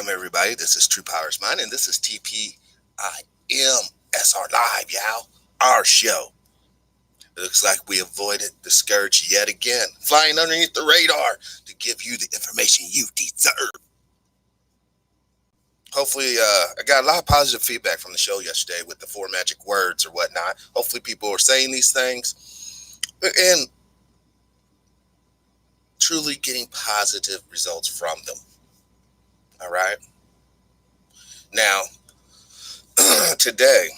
everybody. This is True Powers Mine, and this is Tpim SR Live, y'all. Our show. It looks like we avoided the scourge yet again, flying underneath the radar to give you the information you deserve. Hopefully, I got a lot of positive feedback from the show yesterday with the 4 magic words or whatnot. Hopefully, people are saying these things and truly getting positive results from them. All right. Now, today,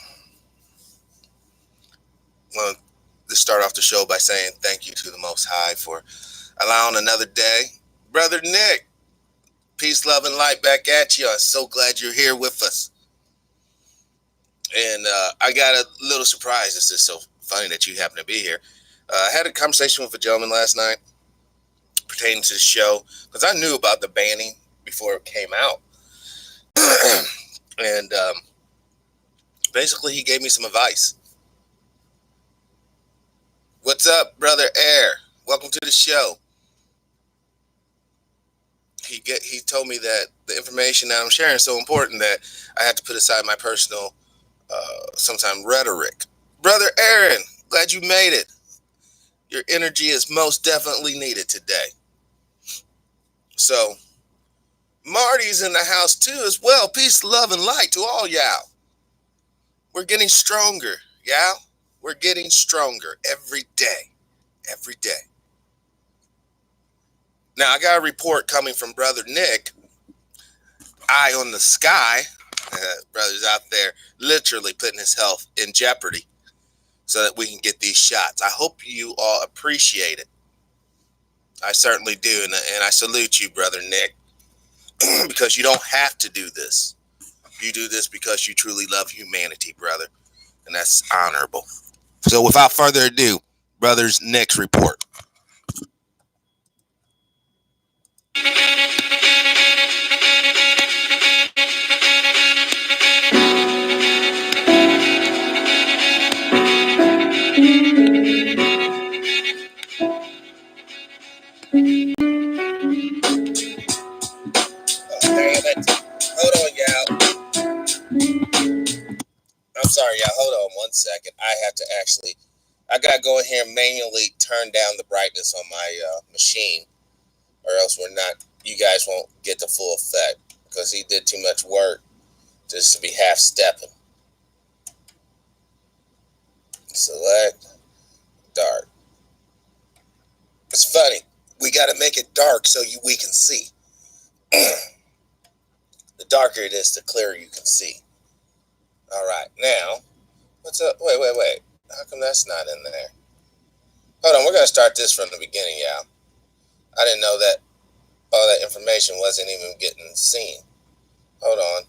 I want to start off the show by saying thank you to the Most High for allowing another day. Brother Nick, peace, love, and light back at you. I'm so glad you're here with us. And I got a little surprise. This is so funny that you happen to be here. I had a conversation with a gentleman last night pertaining to the show because I knew about the banning before it came out. And basically, he gave me some advice. What's up, Brother Air? Welcome to the show. He told me that the information that I'm sharing is so important that I had to put aside my personal, sometimes rhetoric. Brother Aaron, glad you made it. Your energy is most definitely needed today. So, Marty's in the house too as well. Peace, love, and light to all y'all. We're getting stronger, y'all. We're getting stronger every day. Every day. Now, I got a report coming from Brother Nick. Eye on the sky. Brother's out there literally putting his health in jeopardy so that we can get these shots. I hope you all appreciate it. I certainly do. And I salute you, Brother Nick, because you don't have to do this. You do this because you truly love humanity, brother. And that's honorable. So without further ado, Brother's Nick's report. Damn it. Hold on, y'all. I'm sorry, y'all. Hold on 1 second. I got to go in here and manually turn down the brightness on my machine, or else you guys won't get the full effect, because he did too much work just to be half-stepping. Select dark. It's funny. We got to make it dark so we can see. The darker it is, the clearer you can see. All right, now, what's up? Wait. How come that's not in there? Hold on, we're going to start this from the beginning, y'all. I didn't know that all that information wasn't even getting seen. Hold on.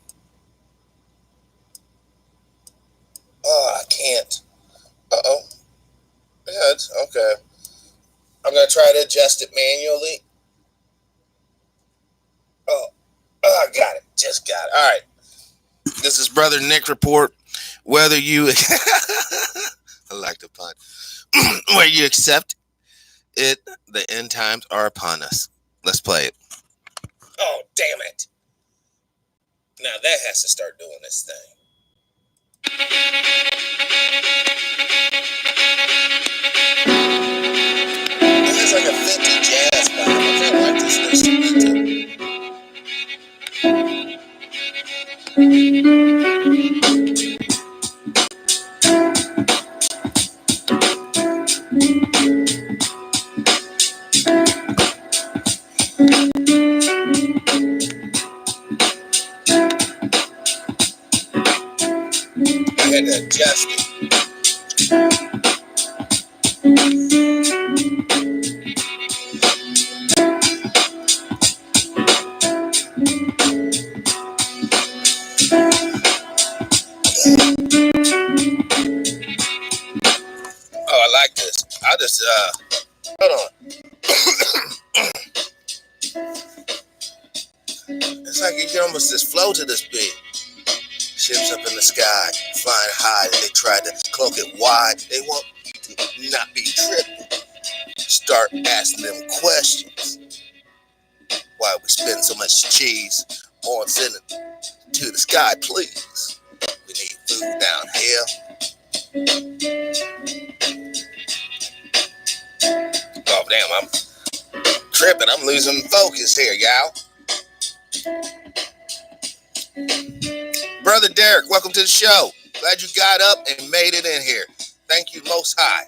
Oh, I can't. Uh-oh. Yeah, it's okay. I'm going to try to adjust it manually. Oh, I got it. Just got it. All right. This is Brother Nick report. Whether you, I like the pun, where you accept it, the end times are upon us. Let's play it. Oh, damn it. Now that has to start doing this thing. It's like a 50 jazz vibe. I kind of like this instrumental. I had to adjust it. Oh, I like this. I'll just, hold on. It's like you can almost just flow to this beat. Ships up in the sky, flying high, and they try to cloak it wide. They want you to not be tripping. Start asking them questions. Why we spend so much cheese on, send it to the sky, please. We need food down here. Oh, damn, I'm tripping. I'm losing focus here, y'all. Brother Derek, welcome to the show. Glad you got up and made it in here. Thank you, Most High.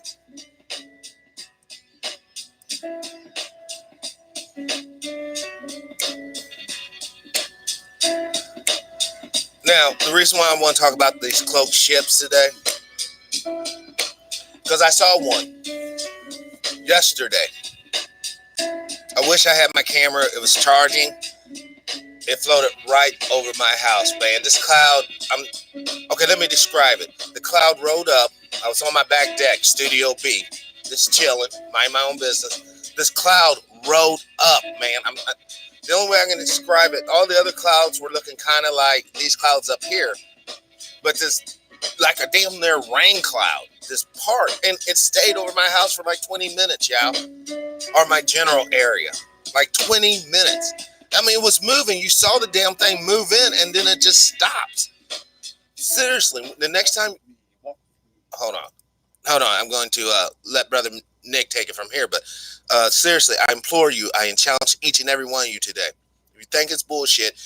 Now, the reason why I want to talk about these cloaked ships today, because I saw one yesterday. I wish I had my camera. It was charging. It floated right over my house, man. This cloud, okay, let me describe it. The cloud rode up. I was on my back deck, Studio B, just chilling, mind my own business. This cloud rode up, man. The only way I can describe it, all the other clouds were looking kind of like these clouds up here, but this, like a damn near rain cloud, this part, and it stayed over my house for like 20 minutes, y'all, or my general area, like 20 minutes. I mean, it was moving. You saw the damn thing move in, and then it just stopped. Seriously, the next time, hold on. I'm going to let Brother Nick take it from here, but seriously, I implore you, I challenge each and every one of you today. If you think it's bullshit,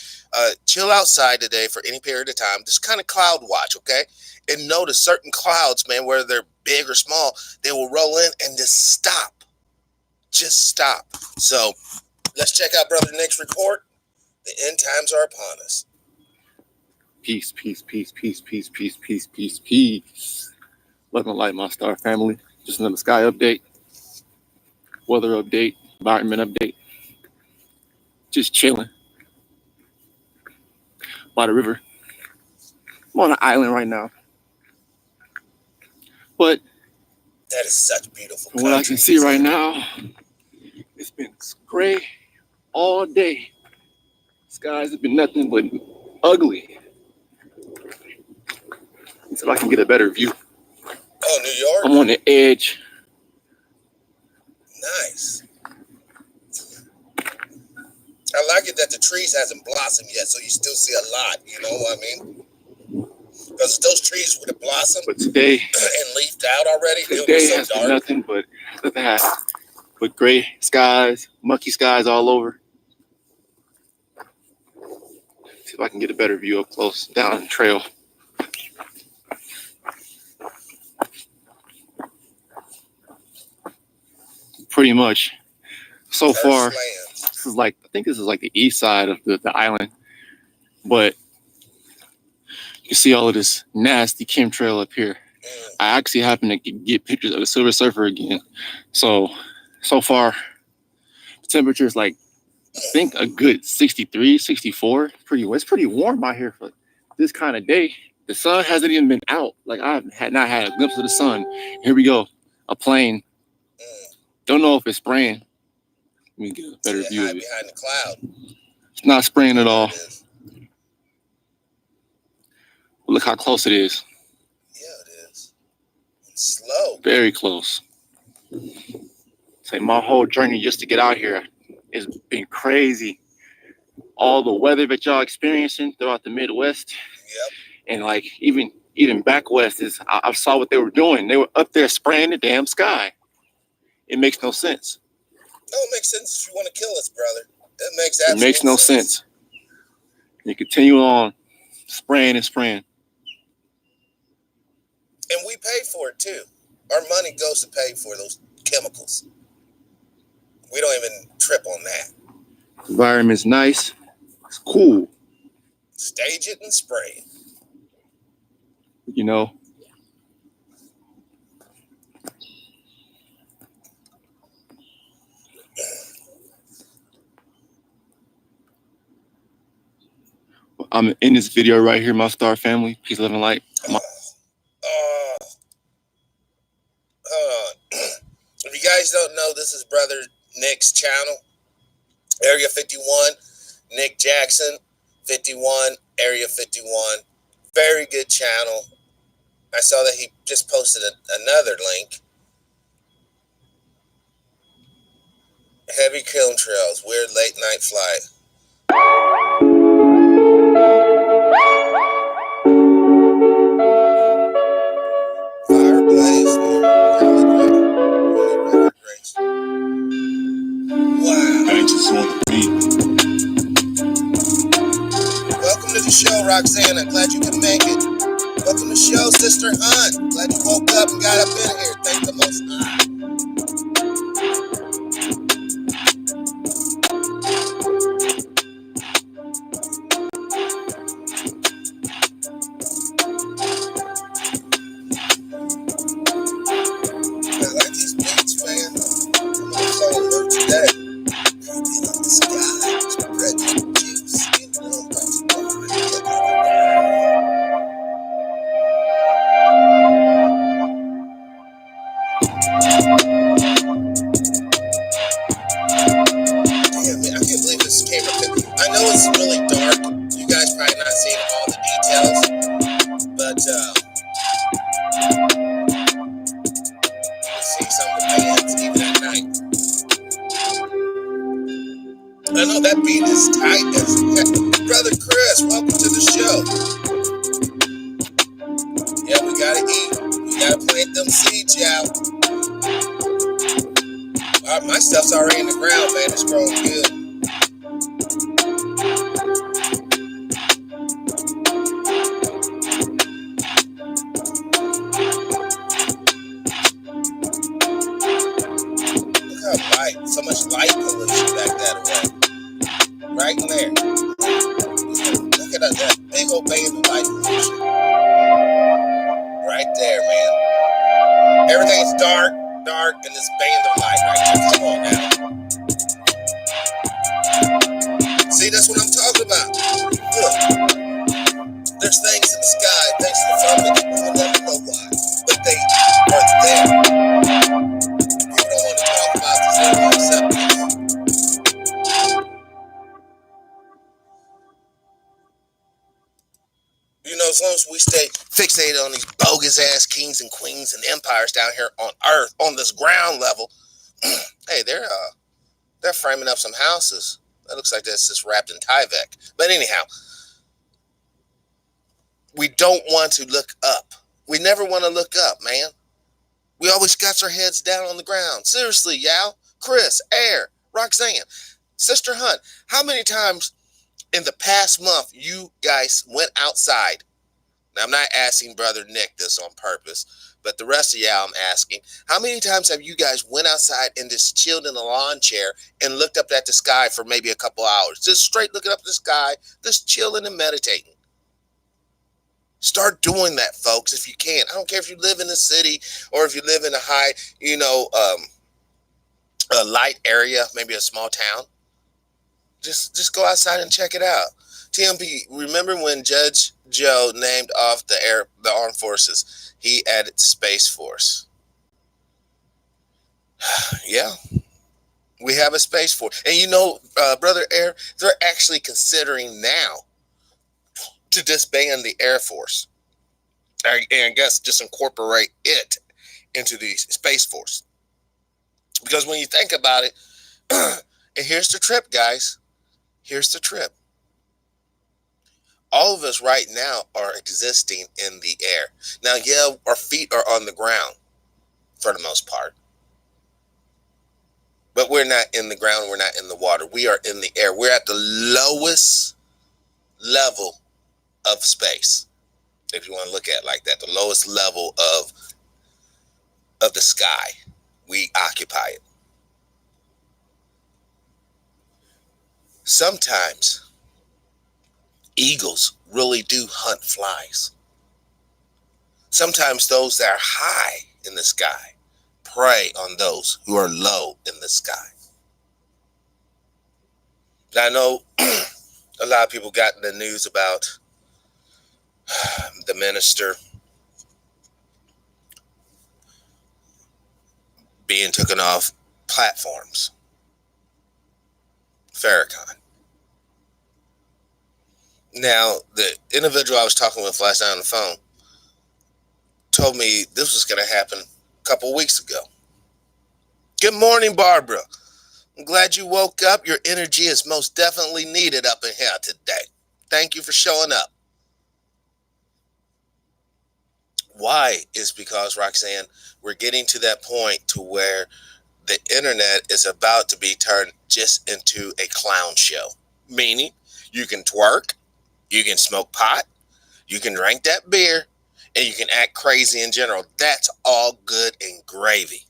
chill outside today for any period of time. Just kind of cloud watch, okay? And notice certain clouds, man, whether they're big or small, they will roll in and just stop. Just stop. So let's check out Brother Nick's report. The end times are upon us. Peace, peace, peace, peace, peace, peace, peace, peace, peace. Love and light, my star family. Just another sky update, weather update, environment update. Just chilling by the river. I'm on an island right now. But that is such beautiful from what I can see right now, it's been gray all day. Skies have been nothing but ugly. Until I can get a better view. Oh, New York? I'm on the edge. Nice. I like it that the trees hasn't blossomed yet, so you still see a lot, you know what I mean? Because those trees would have blossomed but today, and leafed out already. Today so has been nothing but that. But gray skies, mucky skies all over. See if I can get a better view up close down the trail. Pretty much. So far, this is like, I think this is like the east side of the island. But you see all of this nasty chemtrail up here. I actually happened to get pictures of the Silver Surfer again. So far, the temperature is like, I think a good 63, 64. It's pretty warm out here for this kind of day. The sun hasn't even been out. Like I had not had a glimpse of the sun. Here we go. A plane. Don't know if it's spraying. Let me get a better view of it. Behind the cloud. It's not spraying at all. Look how close it is. Yeah, it is. It's slow. Very close. Say my whole journey just to get out here has been crazy. All the weather that y'all experiencing throughout the Midwest. Yep. And like even back west is I saw what they were doing. They were up there spraying the damn sky. It makes no sense. No, it makes sense if you want to kill us, brother. It makes no sense. You continue on spraying and spraying. And we pay for it too. Our money goes to pay for those chemicals. We don't even trip on that. Environment's nice. It's cool. Stage it and spray it. You know. I'm in this video right here, my star family. Peace, love, and light. Hold on. If you guys don't know, this is Brother Nick's channel. Area 51, Nick Jackson, 51, Area 51. Very good channel. I saw that he just posted another link. Heavy chemtrails, weird late night flight. Righteous on the beat. Welcome to the show, Roxanne. I'm glad you could make it. Welcome to the show, Sister Hunt. Glad you woke up and got up in here. Thank the Most High. I like these beats, man. I'm so alert today. Creeping in the sky, spreading juice. You know that's why. Damn, man, I can't believe this camera pic. I know it's really dark. You guys probably not seeing all the details, but you can see some of the bands even at night. I know that beat is tight as heck. Brother Chris, welcome to the show. Yeah, we gotta eat. We gotta plant them seeds, y'all. My stuff's already in the ground, man. It's growing good. Look how light, so much light pollution back that way. Right in there. Look at that big old band of light pollution. Right there, man. Everything's dark, and this band of light right there. Come on now. See, that's what I'm talking about. Look, there's things in the sky, things in the firmament, we'll never know why, but they are there. People don't want to talk about this, they don't accept this. You know, as long as we stay fixated on these bogus ass kings and queens and empires down here on earth, on this ground level, hey, they're framing up some houses. That looks like that's just wrapped in Tyvek. But anyhow, we don't want to look up. We never want to look up, man. We always got our heads down on the ground. Seriously, y'all. Chris, Air, Roxanne, Sister Hunt, how many times in the past month you guys went outside? Now, I'm not asking Brother Nick this on purpose, but the rest of y'all I'm asking. How many times have you guys went outside and just chilled in a lawn chair and looked up at the sky for maybe a couple hours? Just straight looking up at the sky, just chilling and meditating. Start doing that, folks, if you can. I don't care if you live in a city or if you live in a high, a light area, maybe a small town. Just go outside and check it out. TMP, remember when Judge Joe named off the armed forces? He added Space Force. Yeah, we have a Space Force. And you know, Brother Air, they're actually considering now to disband the Air Force. And I guess just incorporate it into the Space Force. Because when you think about it, and here's the trip, guys. Here's the trip. All of us right now are existing in the air. Now, yeah, our feet are on the ground for the most part. But we're not in the ground. We're not in the water. We are in the air. We're at the lowest level of space, if you want to look at it like that. The lowest level of the sky. We occupy it. Sometimes eagles really do hunt flies. Sometimes those that are high in the sky prey on those who are low in the sky. I know a lot of people got in the news about the minister being taken off platforms. Farrakhan. Now, the individual I was talking with last night on the phone told me this was going to happen a couple weeks ago. Good morning, Barbara. I'm glad you woke up. Your energy is most definitely needed up in here today. Thank you for showing up. Why is because, Roxanne, we're getting to that point to where the internet is about to be turned just into a clown show. Meaning, you can twerk, you can smoke pot, you can drink that beer, and you can act crazy in general. That's all good and gravy.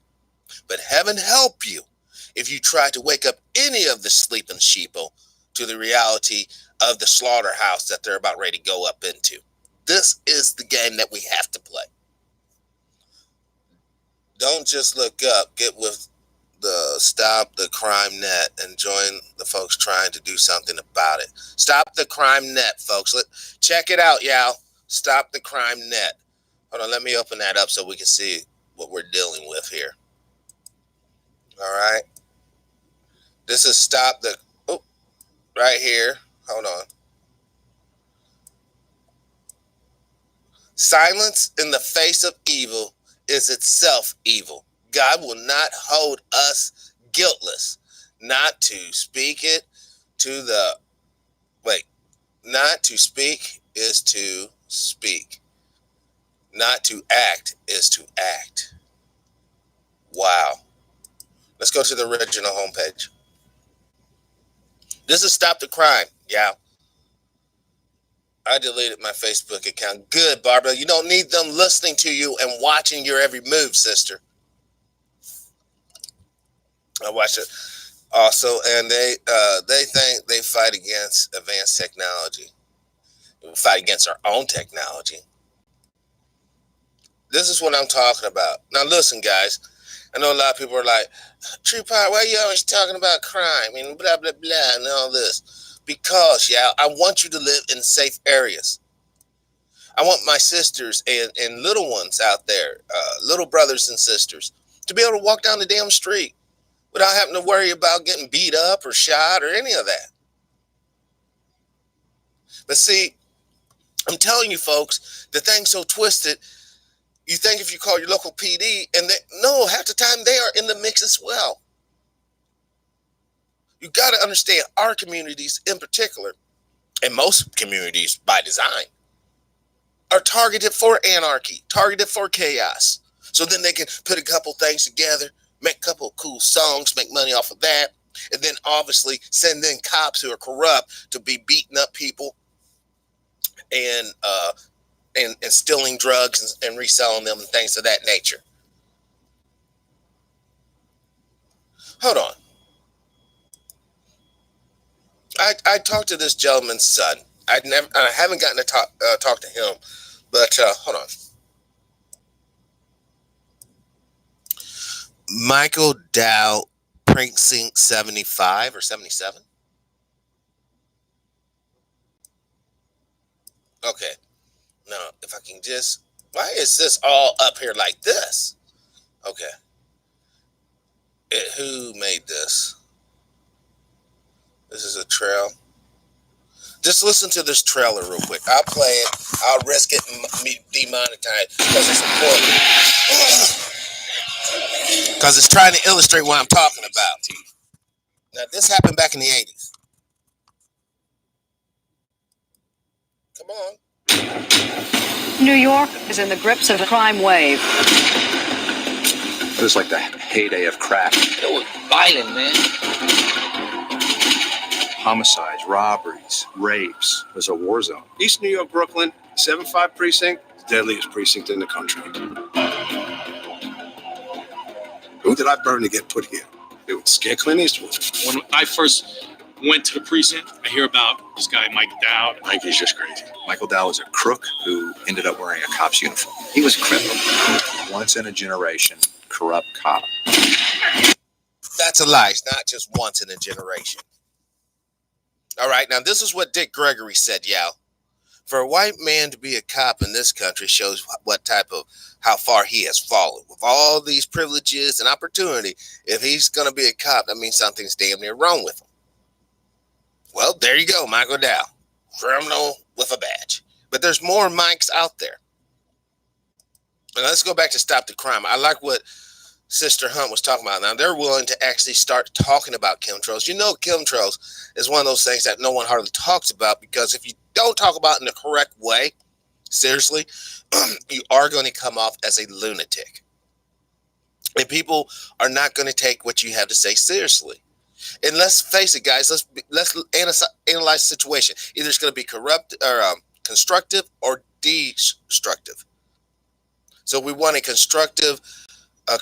But heaven help you if you try to wake up any of the sleeping sheeple to the reality of the slaughterhouse that they're about ready to go up into. This is the game that we have to play. Don't just look up, get with the Stop the Crime Net and join the folks trying to do something about it. Stop the Crime Net, folks. Check it out, y'all. Stop the Crime Net. Hold on, let me open that up so we can see what we're dealing with here. All right. This is Stop the... Oh, right here. Hold on. Silence in the face of evil is itself evil. God will not hold us guiltless. Not to speak it to the... Wait. Not to speak is to speak. Not to act is to act. Wow. Let's go to the original homepage. This is Stop the Crime. Yeah. I deleted my Facebook account. Good, Barbara. You don't need them listening to you and watching your every move, sister. I watch it also, and they think they fight against advanced technology. We fight against our own technology. This is what I'm talking about. Now, listen, guys. I know a lot of people are like, True Power, why are you always talking about crime and blah, blah, blah, and all this? Because, yeah, I want you to live in safe areas. I want my sisters and little ones out there, little brothers and sisters, to be able to walk down the damn street without having to worry about getting beat up or shot or any of that. But see, I'm telling you, folks, the thing's so twisted. You think if you call your local PD, and no, half the time they are in the mix as well. You got to understand our communities in particular, and most communities by design, are targeted for anarchy, targeted for chaos. So then they can put a couple things together, make a couple of cool songs, make money off of that, and then obviously send in cops who are corrupt to be beating up people and stealing drugs and reselling them and things of that nature. Hold on. I talked to this gentleman's son. I haven't gotten to talk to him, but hold on. Michael Dow, Precinct 75 or 77. Okay. Now, if I can just, why is this all up here like this? Okay. Who made this? This is a trail. Just listen to this trailer real quick. I'll play it. I'll risk it and be demonetized because it's important. Because it's trying to illustrate what I'm talking about. Now, this happened back in the 80s. Come on. New York is in the grips of a crime wave. It was like the heyday of crack. It was violent, man. Homicides, robberies, rapes. It was a war zone. East New York, Brooklyn, 7-5 precinct, the deadliest precinct in the country. Who did I burn to get put here? It would scare Clint Eastwood. When I first went to the precinct, I hear about this guy, Mike Dowd. Mikey's just crazy. Michael Dow was a crook who ended up wearing a cop's uniform. He was a criminal. Once in a generation, corrupt cop. That's a lie. It's not just once in a generation. All right, now this is what Dick Gregory said, y'all. For a white man to be a cop in this country shows how far he has fallen. With all these privileges and opportunity, if he's going to be a cop, that means something's damn near wrong with him. Well, there you go, Michael Dow. Criminal with a badge. But there's more Mikes out there. And let's go back to Stop the Crime. I like what Sister Hunt was talking about. Now, they're willing to actually start talking about chemtrails. You know, chemtrails is one of those things that no one hardly talks about, because if you don't talk about it in the correct way, seriously, you are going to come off as a lunatic. And people are not going to take what you have to say seriously. And let's face it, guys. Let's analyze the situation. Either it's going to be corrupt or constructive or destructive. So we want a constructive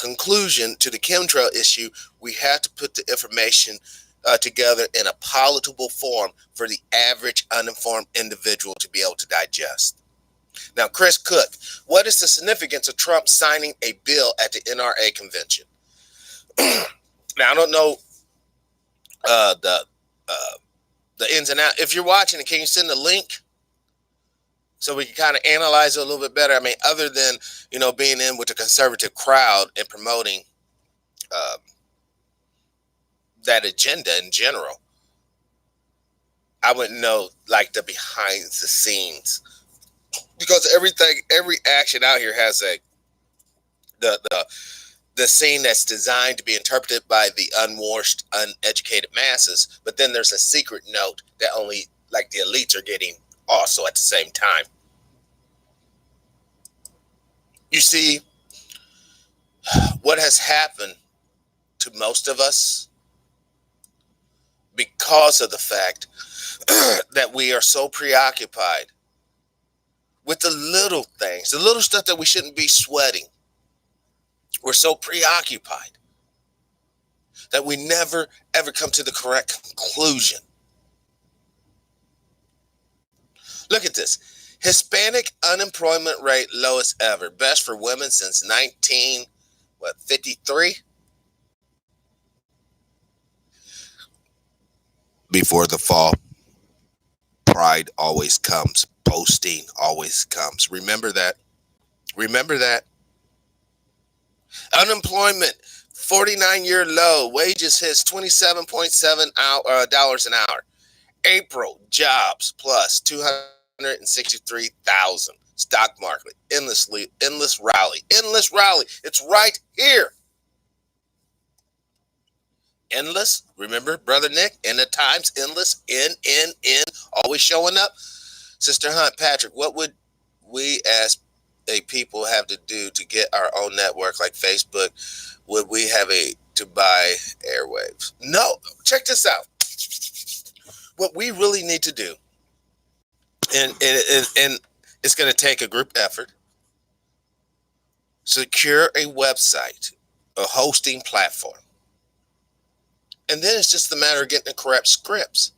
conclusion to the chemtrail issue. We have to put the information together in a palatable form for the average uninformed individual to be able to digest. Now, Chris Cook, what is the significance of Trump signing a bill at the NRA convention? Now, I don't know the ins and outs. If you're watching it, can you send the link so we can kind of analyze it a little bit better? I mean, other than, being in with the conservative crowd and promoting that agenda in general, I wouldn't know like the behind the scenes, because every action out here has the scene that's designed to be interpreted by the unwashed, uneducated masses, but then there's a secret note that only like the elites are getting also at the same time. You see, what has happened to most of us because of the fact that we are so preoccupied with the little things, the little stuff that we shouldn't be sweating. We're so preoccupied that we never, ever come to the correct conclusion. Look at this. Hispanic unemployment rate lowest ever. Best for women since 1953? Before the fall, pride always comes. Boasting always comes. Remember that. Remember that. Unemployment, 49-year low. Wages hits $27.7 dollars an hour. April, jobs plus 263,000. Stock market, endless rally. It's right here. Endless. Remember, Brother Nick, in the times, endless, N, always showing up. Sister Hunt, Patrick, what would we as a people have to do to get our own network like Facebook? Would we have to buy airwaves? No, check this out. What we really need to do, and it's going to take a group effort, secure a website, a hosting platform. And then it's just a matter of getting the correct scripts.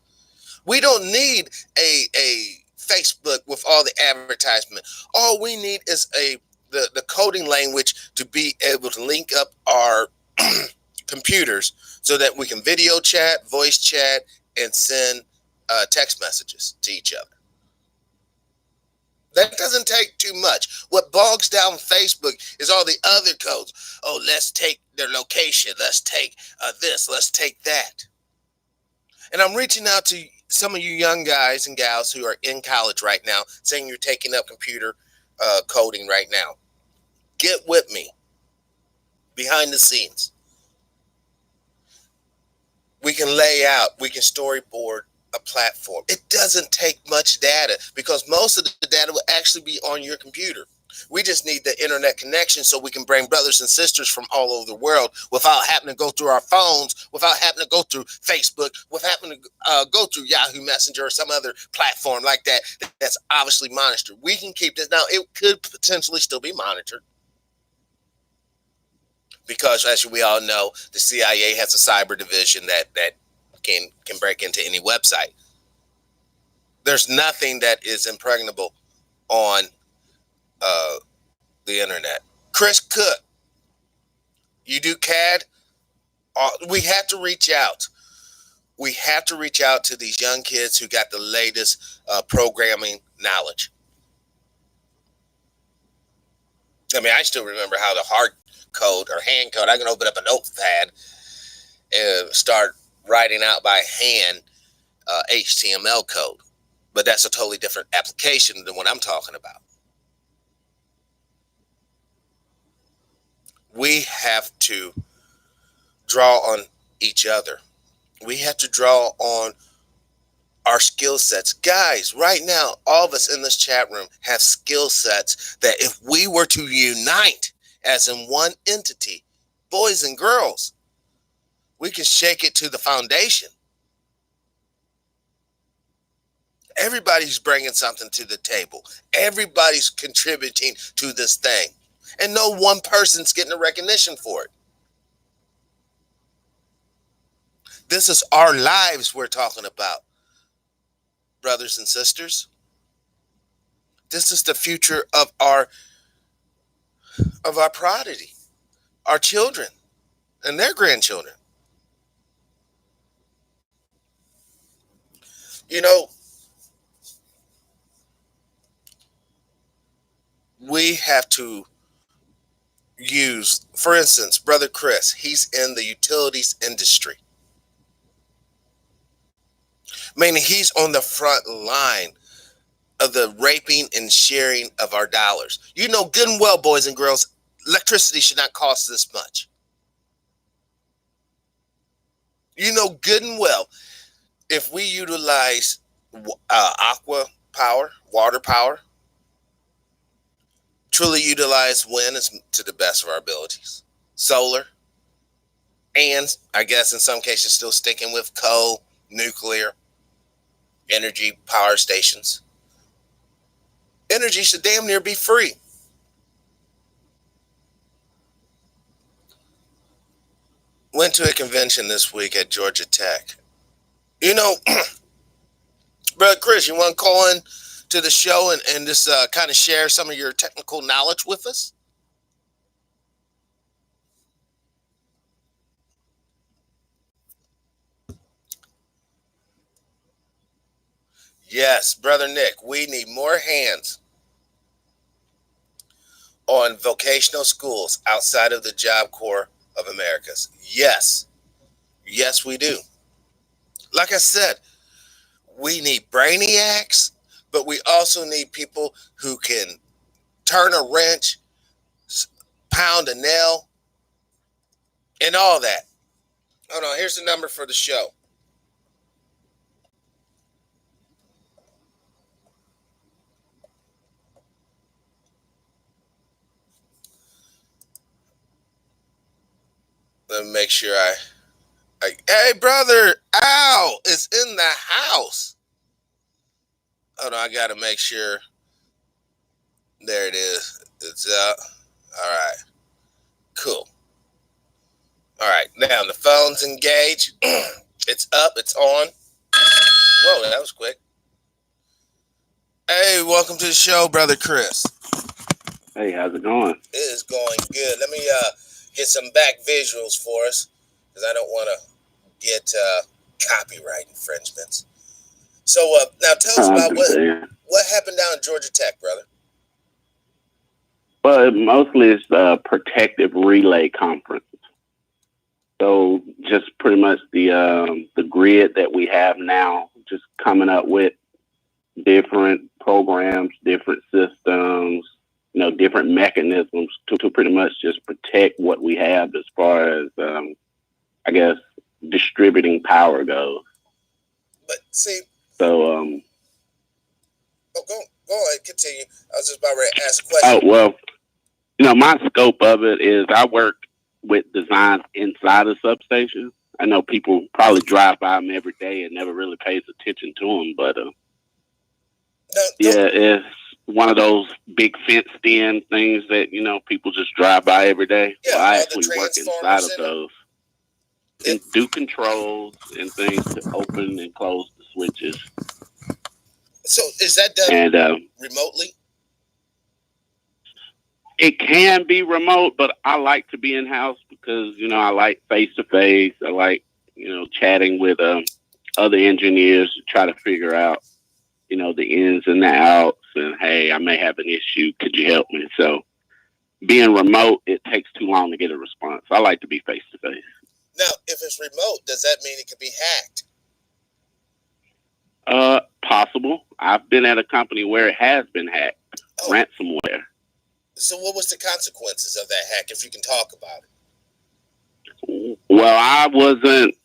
We don't need a Facebook with all the advertisement. All we need is the coding language to be able to link up our computers so that we can video chat, voice chat, and send text messages to each other. That doesn't take too much. What bogs down Facebook is all the other codes. Oh, let's take their location. Let's take this. Let's take that. And I'm reaching out to some of you young guys and gals who are in college right now, saying you're taking up computer coding right now. Get with me behind the scenes. We can lay out, we can storyboard a platform. It doesn't take much data because most of the data will actually be on your computer. We just need the internet connection so we can bring brothers and sisters from all over the world without having to go through our phones, without having to go through Facebook, without having to go through Yahoo Messenger or some other platform like that that's obviously monitored. We can keep this. Now, it could potentially still be monitored because, as we all know, the CIA has a cyber division that can break into any website. There's nothing that is impregnable on the internet. Chris Cook, you do CAD? We have to reach out. We have to reach out to these young kids who got the latest programming knowledge. I mean, I still remember how the hard code or hand code, I can open up a notepad and start writing out by hand HTML code. But that's a totally different application than what I'm talking about. We have to draw on each other. We have to draw on our skill sets. Guys, right now, all of us in this chat room have skill sets that if we were to unite as in one entity, boys and girls, we can shake it to the foundation. Everybody's bringing something to the table. Everybody's contributing to this thing. And no one person's getting a recognition for it. This is our lives we're talking about, brothers and sisters. This is the future of our prodigy, our children and their grandchildren. You know, we have to use, for instance, Brother Chris, he's in the utilities industry. Meaning he's on the front line of the raping and sharing of our dollars. You know good and well, boys and girls, electricity should not cost this much. You know good and well, if we utilize aqua power, water power, truly utilize wind is to the best of our abilities, solar, and I guess in some cases still sticking with coal, nuclear, energy power stations. Energy should damn near be free. Went to a convention this week at Georgia Tech. You know, Brother Chris, you want to call in to the show and just kind of share some of your technical knowledge with us? Yes, Brother Nick, we need more hands on vocational schools outside of the Job Corps of Americas. Yes. Yes, we do. Like I said, we need brainiacs, but we also need people who can turn a wrench, pound a nail, and all that. Hold on, here's the number for the show. Let me make sure hey, brother, ow, it's in the house. Hold on, I got to make sure. There it is. It's up. All right. Cool. All right. Now the phone's engaged. It's up. It's on. Whoa, that was quick. Hey, welcome to the show, Brother Chris. Hey, how's it going? It is going good. Let me get some back visuals for us because I don't want to get copyright infringements. So now tell us about what happened down at Georgia Tech, brother. Well, mostly it's the protective relay conference. So just pretty much the grid that we have now, just coming up with different programs, different systems, different mechanisms to pretty much just protect what we have as far as, I guess, distributing power goes. But see, so go ahead, continue. I was just about ready to ask a question. Oh well, my scope of it is I work with designs inside of substations. I know people probably drive by them every day and never really pays attention to them, but it's one of those big fenced-in things that people just drive by every day. Yeah, well, I actually work inside of those and do controls and things to open and close the switches. So is that done remotely? It can be remote, but I like to be in-house because, I like face-to-face. I like, chatting with other engineers to try to figure out, the ins and the outs. And, hey, I may have an issue. Could you help me? So being remote, it takes too long to get a response. I like to be face-to-face. Now, if it's remote, does that mean it could be hacked? Possible. I've been at a company where it has been hacked. Ransomware. So what was the consequences of that hack, if you can talk about it? Well, I wasn't,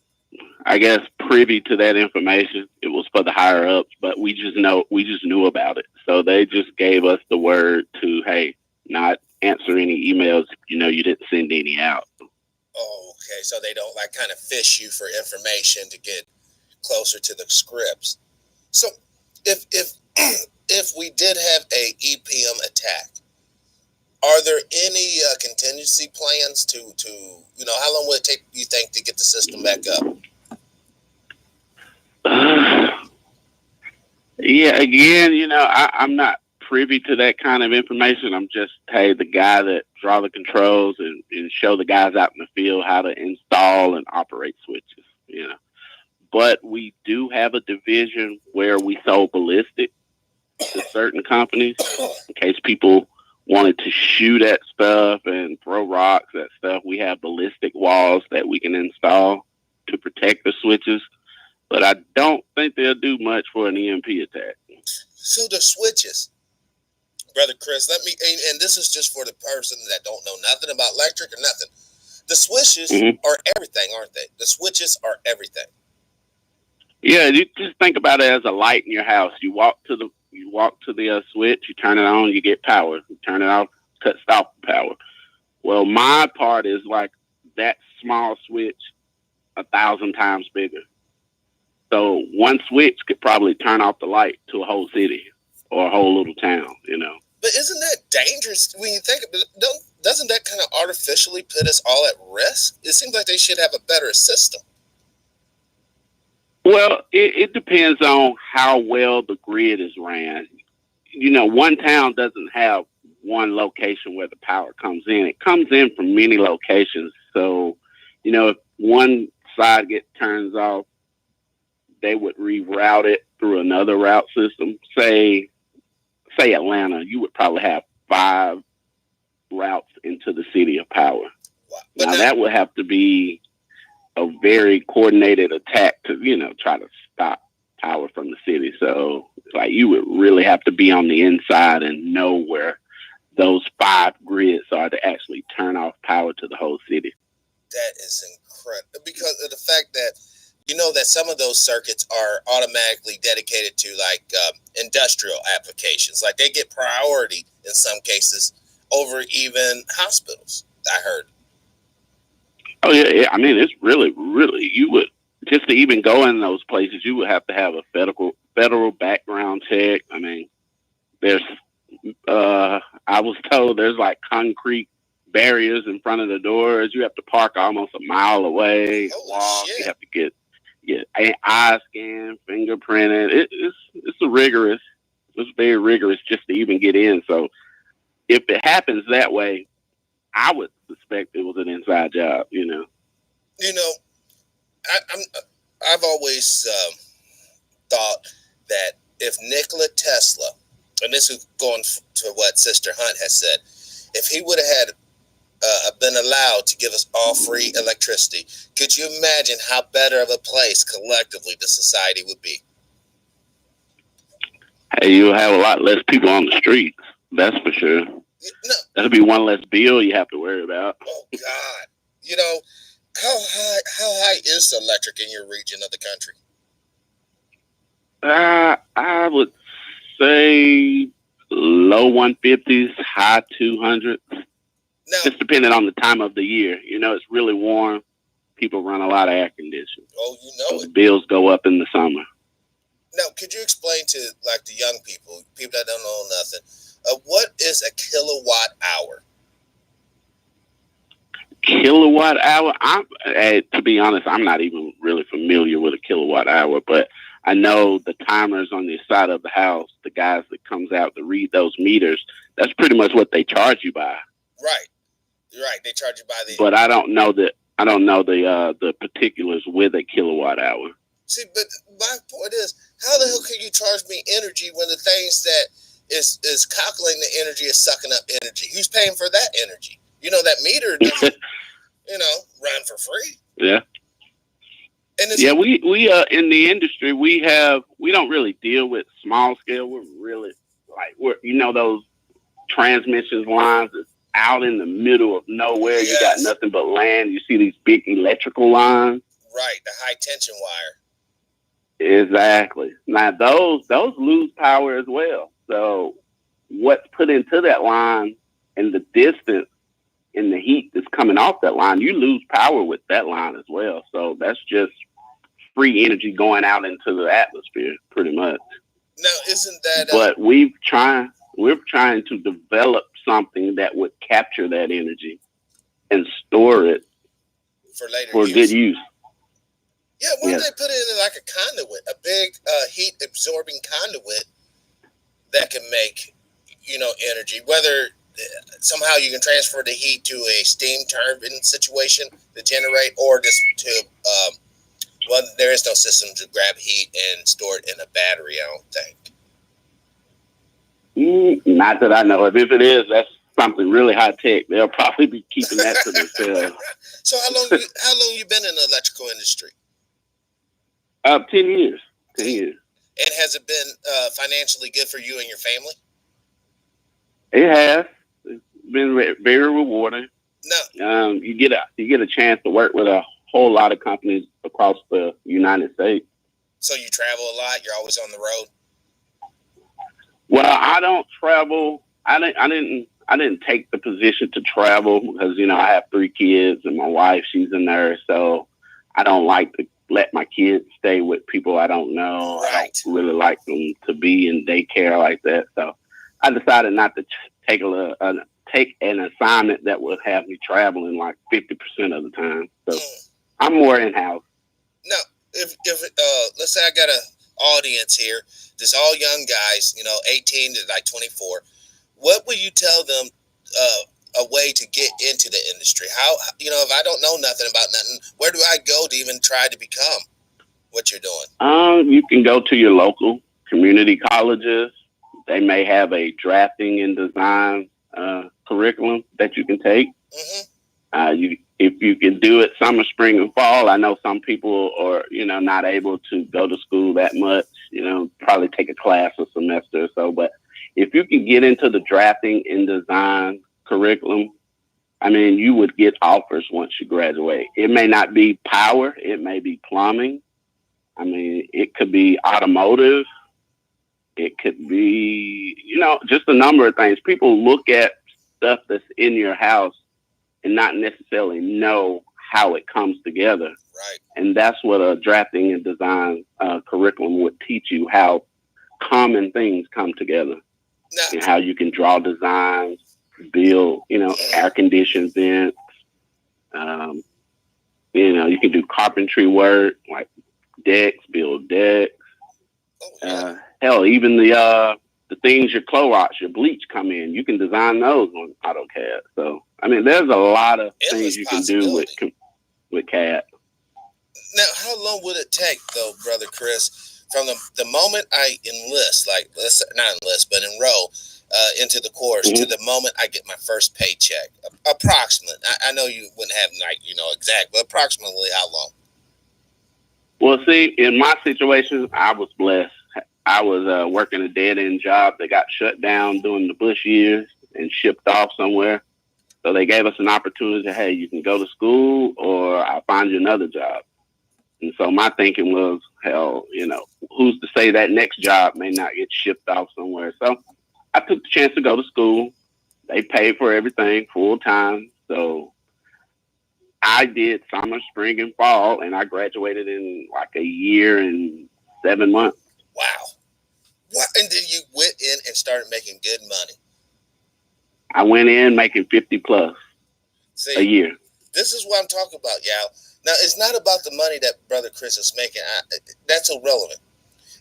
I guess, privy to that information. It was for the higher ups, but we just knew about it. So they just gave us the word to, hey, not answer any emails if you didn't send any out. Oh, okay. So they don't like kind of fish you for information to get closer to the scripts. So if if we did have a EPM attack, are there any contingency plans to how long would it take, you think, to get the system back up? Yeah, again, I'm not privy to that kind of information. I'm just, hey, the guy that draw the controls and show the guys out in the field how to install and operate switches. But we do have a division where we sold ballistic to certain companies in case people wanted to shoot at stuff and throw rocks at stuff. We have ballistic walls that we can install to protect the switches. But I don't think they'll do much for an EMP attack. So the switches, Brother Chris, and this is just for the person that don't know nothing about electric or nothing. The switches are everything, aren't they? The switches are everything. Yeah, you just think about it as a light in your house. You walk to the switch, you turn it on, you get power. You turn it off, cuts off the power. Well, my part is like that small switch 1,000 times bigger. So one switch could probably turn off the light to a whole city or a whole little town, But isn't that dangerous when you think of it? Doesn't that kind of artificially put us all at risk? It seems like they should have a better system. Well, it depends on how well the grid is ran. One town doesn't have one location where the power comes in. It comes in from many locations. So, if one side turns off, they would reroute it through another route system. Say Atlanta, you would probably have 5 routes into the city of power. Wow. Now that would have to be a very coordinated attack to, try to stop power from the city. So like you would really have to be on the inside and know where those 5 grids are to actually turn off power to the whole city. That is incredible because of the fact that that some of those circuits are automatically dedicated to like industrial applications. Like they get priority in some cases over even hospitals, I heard. Oh, yeah. I mean, it's really, you would, just to even go in those places, you would have to have a federal background check. I mean, there's, I was told there's like concrete barriers in front of the doors. You have to park almost a mile away. Walk. You have to get eye scan, fingerprinted. It's very rigorous just to even get in. So if it happens that way, I would suspect it was an inside job, I've always thought that if Nikola Tesla, and this is going to what Sister Hunt has said, if he would have had been allowed to give us all free electricity, could you imagine how better of a place collectively the society would be? Hey, you'll have a lot less people on the streets. That's for sure. No. That'll be one less bill you have to worry about. Oh God! How high is the electric in your region of the country? I would say low 150s, high 200s. Now, just depending on the time of the year. It's really warm. People run a lot of air conditioning. Oh, so the bills go up in the summer. Now, could you explain to like the young people that don't know nothing, what is a kilowatt hour? Kilowatt hour? To be honest, I'm not even really familiar with a kilowatt hour, but I know the timers on the side of the house, the guys that comes out to read those meters, that's pretty much what they charge you by. Right. They charge you by the. But I don't know the particulars with a kilowatt hour. See, but my point is, how the hell can you charge me energy when the things that is calculating the energy is sucking up energy? Who's paying for that energy? That meter doesn't, run for free. Yeah. And we in the industry we don't really deal with small scale. We're really those transmission lines that's out in the middle of nowhere. Yes. You got nothing but land. You see these big electrical lines. Right, the high tension wire. Exactly. Now those lose power as well. So what's put into that line and the distance and the heat that's coming off that line, you lose power with that line as well. So that's just free energy going out into the atmosphere, pretty much. Now, isn't that? But we're trying to develop something that would capture that energy and store it for good use. Yeah, why don't they put it in like a conduit, a big heat absorbing conduit that can make, energy, whether somehow you can transfer the heat to a steam turbine situation to generate, or just to, there is no system to grab heat and store it in a battery, I don't think. Not that I know of. If it is, that's something really high tech. They'll probably be keeping that to themselves. So how long you been in the electrical industry? 10 years. 10 years. And has it been financially good for you and your family? It has. It's been very rewarding. No. You get a chance to work with a whole lot of companies across the United States. So you travel a lot. You're always on the road. Well, I don't travel. I didn't take the position to travel because I have 3 kids and my wife, she's a nurse, so I don't like to let my kids stay with people I don't know. Right. I don't really like them to be in daycare like that. So I decided not to take an assignment that would have me traveling like 50% of the time. So I'm more in-house. Now, if let's say I got an audience here, just all young guys, 18 to like 24, what would you tell them a way to get into the industry? How, if I don't know nothing about nothing, where do I go to even try to become what you're doing? You can go to your local community colleges. They may have a drafting and design curriculum that you can take. Mm-hmm. If you can do it summer, spring, and fall. I know some people are, not able to go to school that much, probably take a class a semester or so. But if you can get into the drafting and design curriculum, you would get offers once you graduate. It may not be power. It may be plumbing. It could be automotive. It could be, just a number of things. People look at stuff that's in your house and not necessarily know how it comes together. Right. And that's what a drafting and design curriculum would teach you, how common things come together. Now, and how you can draw designs, build, air-conditioned vents. You can do carpentry work, like decks, build decks. Hell, even the things your Clorox, your bleach come in, you can design those on AutoCAD. So, there's a lot of things you can do with CAD. Now, how long would it take, though, Brother Chris, from the moment I enlist, but enroll into the course, to the moment I get my first paycheck? Approximate. I know you wouldn't have exact, but approximately how long? Well, see, in my situation, I was blessed. I was working a dead-end job that got shut down during the Bush years and shipped off somewhere. So they gave us an opportunity, hey, you can go to school or I'll find you another job. And so my thinking was, hell, who's to say that next job may not get shipped off somewhere? So I took the chance to go to school. They paid for everything full time. So I did summer, spring, and fall, and I graduated in like a year and 7 months. Wow. What? And then you went in and started making good money. I went in making 50 plus a year. This is what I'm talking about, y'all. Now, it's not about the money that Brother Chris is making. That's irrelevant.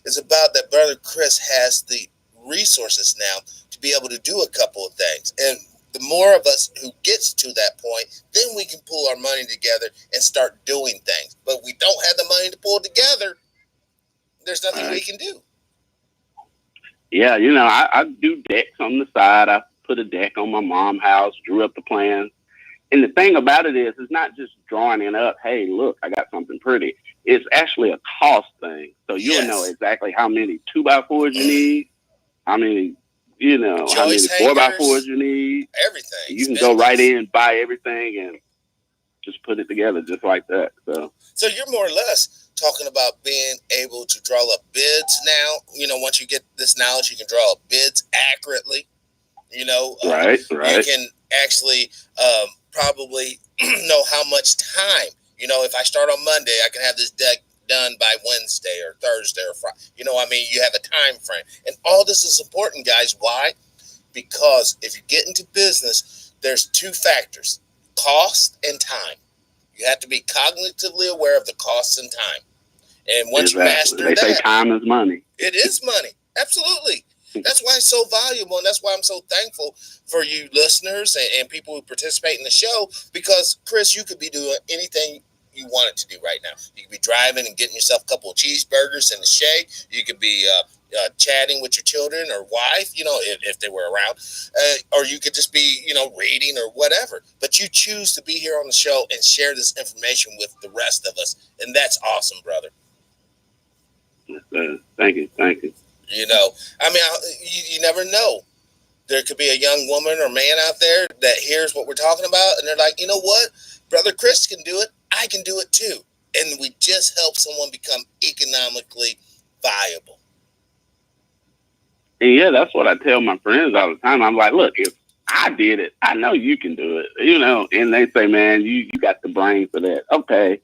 It's about that Brother Chris has the resources now to be able to do a couple of things. And the more of us who gets to that point, then we can pull our money together and start doing things. But we don't have the money to pull together. There's nothing we can do. Yeah, I do decks on the side. I put a deck on my mom's house, drew up the plans. And the thing about it is, it's not just drawing it up. Hey, look, I got something pretty. It's actually a cost thing. So you'll know exactly how many 2x4s you need, how many, how many 4x4s you need. Everything. You can go right in, buy everything, and just put it together just like that. So you're more or less talking about being able to draw up bids now. Once you get this knowledge, you can draw up bids accurately. Right. You can actually probably know how much time. If I start on Monday, I can have this deck done by Wednesday or Thursday or Friday. You have a time frame. And all this is important, guys. Why? Because if you get into business, there's two factors, cost and time. You have to be cognitively aware of the costs and time. And once you master they say time is money. It is money. Absolutely. That's why it's so valuable, and that's why I'm so thankful for you listeners and people who participate in the show, because, Chris, you could be doing anything you wanted to do right now. You could be driving and getting yourself a couple of cheeseburgers and a shake. You could be chatting with your children or wife, if they were around. Or you could just be, reading or whatever. But you choose to be here on the show and share this information with the rest of us, and that's awesome, brother. Thank you. You never know. There could be a young woman or man out there that hears what we're talking about, and they're like, you know what? Brother Chris can do it. I can do it too. And we just help someone become economically viable. And yeah, that's what I tell my friends all the time. I'm like, look, if I did it, I know you can do it, and they say, man, you got the brain for that. Okay.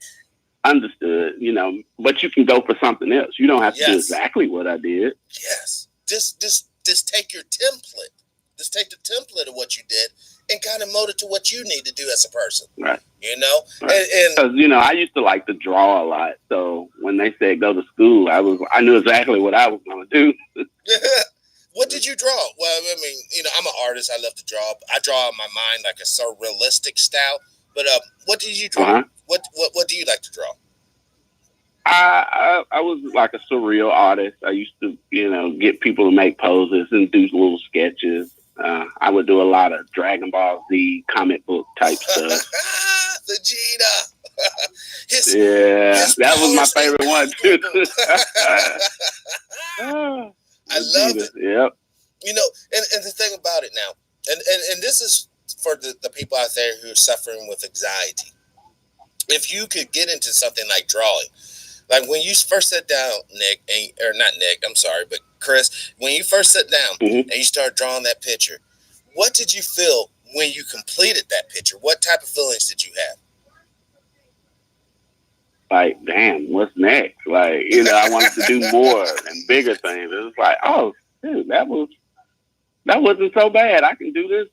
Understood, but you can go for something else. You don't have to do exactly what I did. Yes. Just take your template. Just take the template of what you did and kind of mold it to what you need to do as a person. Right. Right. And because, I used to like to draw a lot. So when they said go to school, I knew exactly what I was going to do. What did you draw? Well, I'm an artist. I love to draw. I draw in my mind like a surrealistic style. But what did you draw? Uh-huh. What do you like to draw? I was like a surreal artist. I used to, get people to make poses and do little sketches. I would do a lot of Dragon Ball Z comic book type stuff. Vegeta. That was my favorite one too. I love it. Yep. And the thing about it now, and this is for the people out there who are suffering with anxiety. If you could get into something like drawing, like when you first sat down, Chris, when you first sat down and you started drawing that picture, what did you feel when you completed that picture? What type of feelings did you have? Like, damn, what's next? Like, I wanted to do more and bigger things. It was like, oh, dude, that wasn't so bad. I can do this,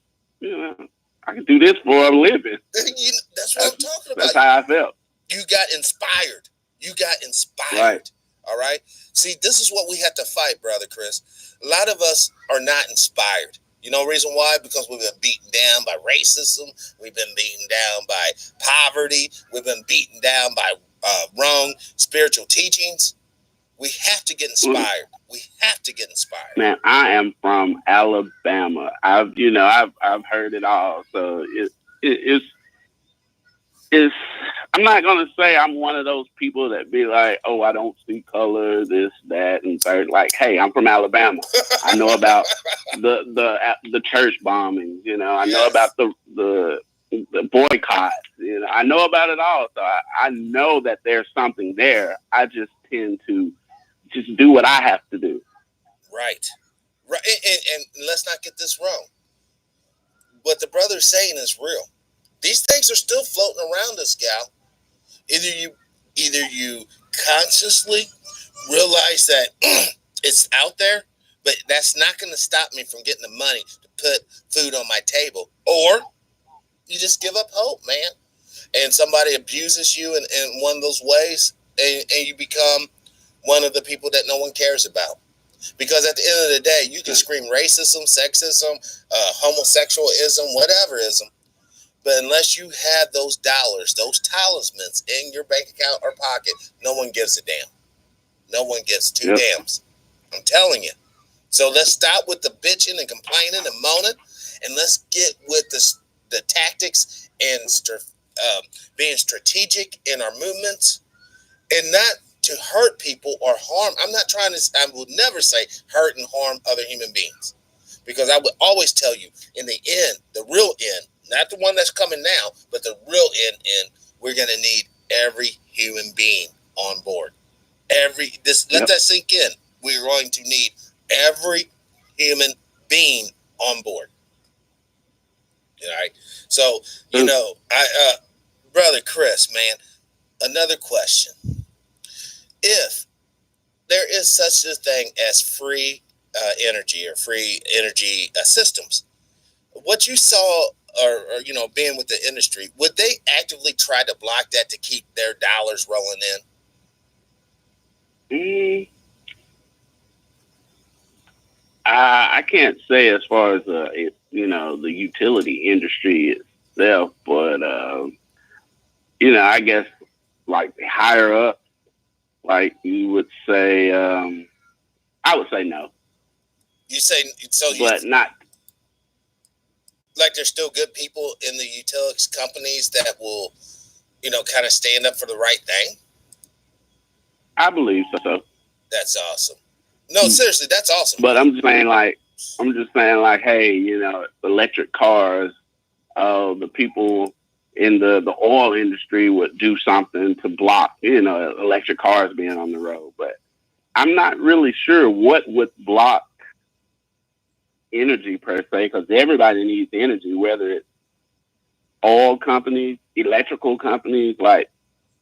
I can do this for a living. That's what I'm talking about. That's how I felt. You got inspired. Right. All right. See, this is what we have to fight, brother Chris. A lot of us are not inspired. You know the reason why? Because we've been beaten down by racism. We've been beaten down by poverty. We've been beaten down by wrong spiritual teachings. We have to get inspired. We have to get inspired. Man, I am from Alabama. I've heard it all. So it's I'm not gonna say I'm one of those people that be like, oh, I don't see color, this, that, and third. Like, hey, I'm from Alabama. I know about the church bombings. I know about the boycotts. I know about it all. So I know that there's something there. I just tend to just do what I have to do. Right. And let's not get this wrong. What the brother's saying is real. These things are still floating around us, gal. Either you consciously realize that it's out there, but that's not going to stop me from getting the money to put food on my table, or you just give up hope, man. And somebody abuses you in one of those ways, and you become one of the people that no one cares about. Because at the end of the day, you can scream racism, sexism, homosexualism, whateverism. But unless you have those dollars, those talismans in your bank account or pocket, no one gives a damn. No one gives two damns. I'm telling you. So let's stop with the bitching and complaining and moaning, and let's get with the tactics and being strategic in our movements, and not to hurt people or harm. I would never say hurt and harm other human beings, because I would always tell you, in the end, the real end, not the one that's coming now, but the real end, we're going to need every human being on board. Let that sink in. We're going to need every human being on board. All right. So, brother Chris, man, another question. If there is such a thing as free energy or free energy systems, what you saw or being with the industry, would they actively try to block that to keep their dollars rolling in? I can't say as far as the utility industry itself, but I guess like higher up, like you would say, I would say no. You say so, but not like there's still good people in the utilities companies that will, kind of stand up for the right thing. I believe so. That's awesome. No, seriously, that's awesome. But I'm just saying, like, hey, electric cars. The people in the oil industry would do something to block, electric cars being on the road. But I'm not really sure what would block energy per se, because everybody needs energy, whether it's oil companies, electrical companies, like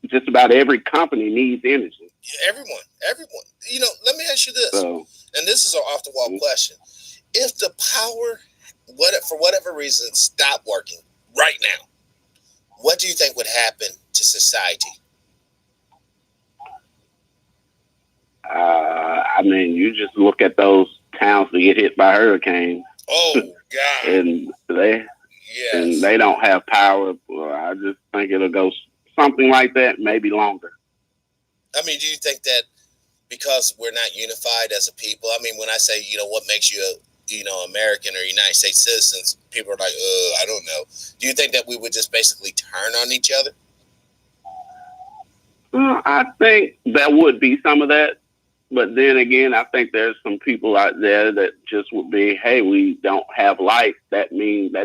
just about every company needs energy. Everyone. Let me ask you this, and this is an off the wall question. If the power, for whatever reason, stopped working right now, what do you think would happen to society? I mean, you just look at those towns that get hit by hurricanes. Oh God! And they don't have power. I just think it'll go something like that, maybe longer. I mean, do you think that because we're not unified as a people? I mean, when I say, what makes you American or United States citizens, people are like, I don't know. Do you think that we would just basically turn on each other? Well, I think there would be some of that. But then again, I think there's some people out there that just would be, hey, we don't have life. That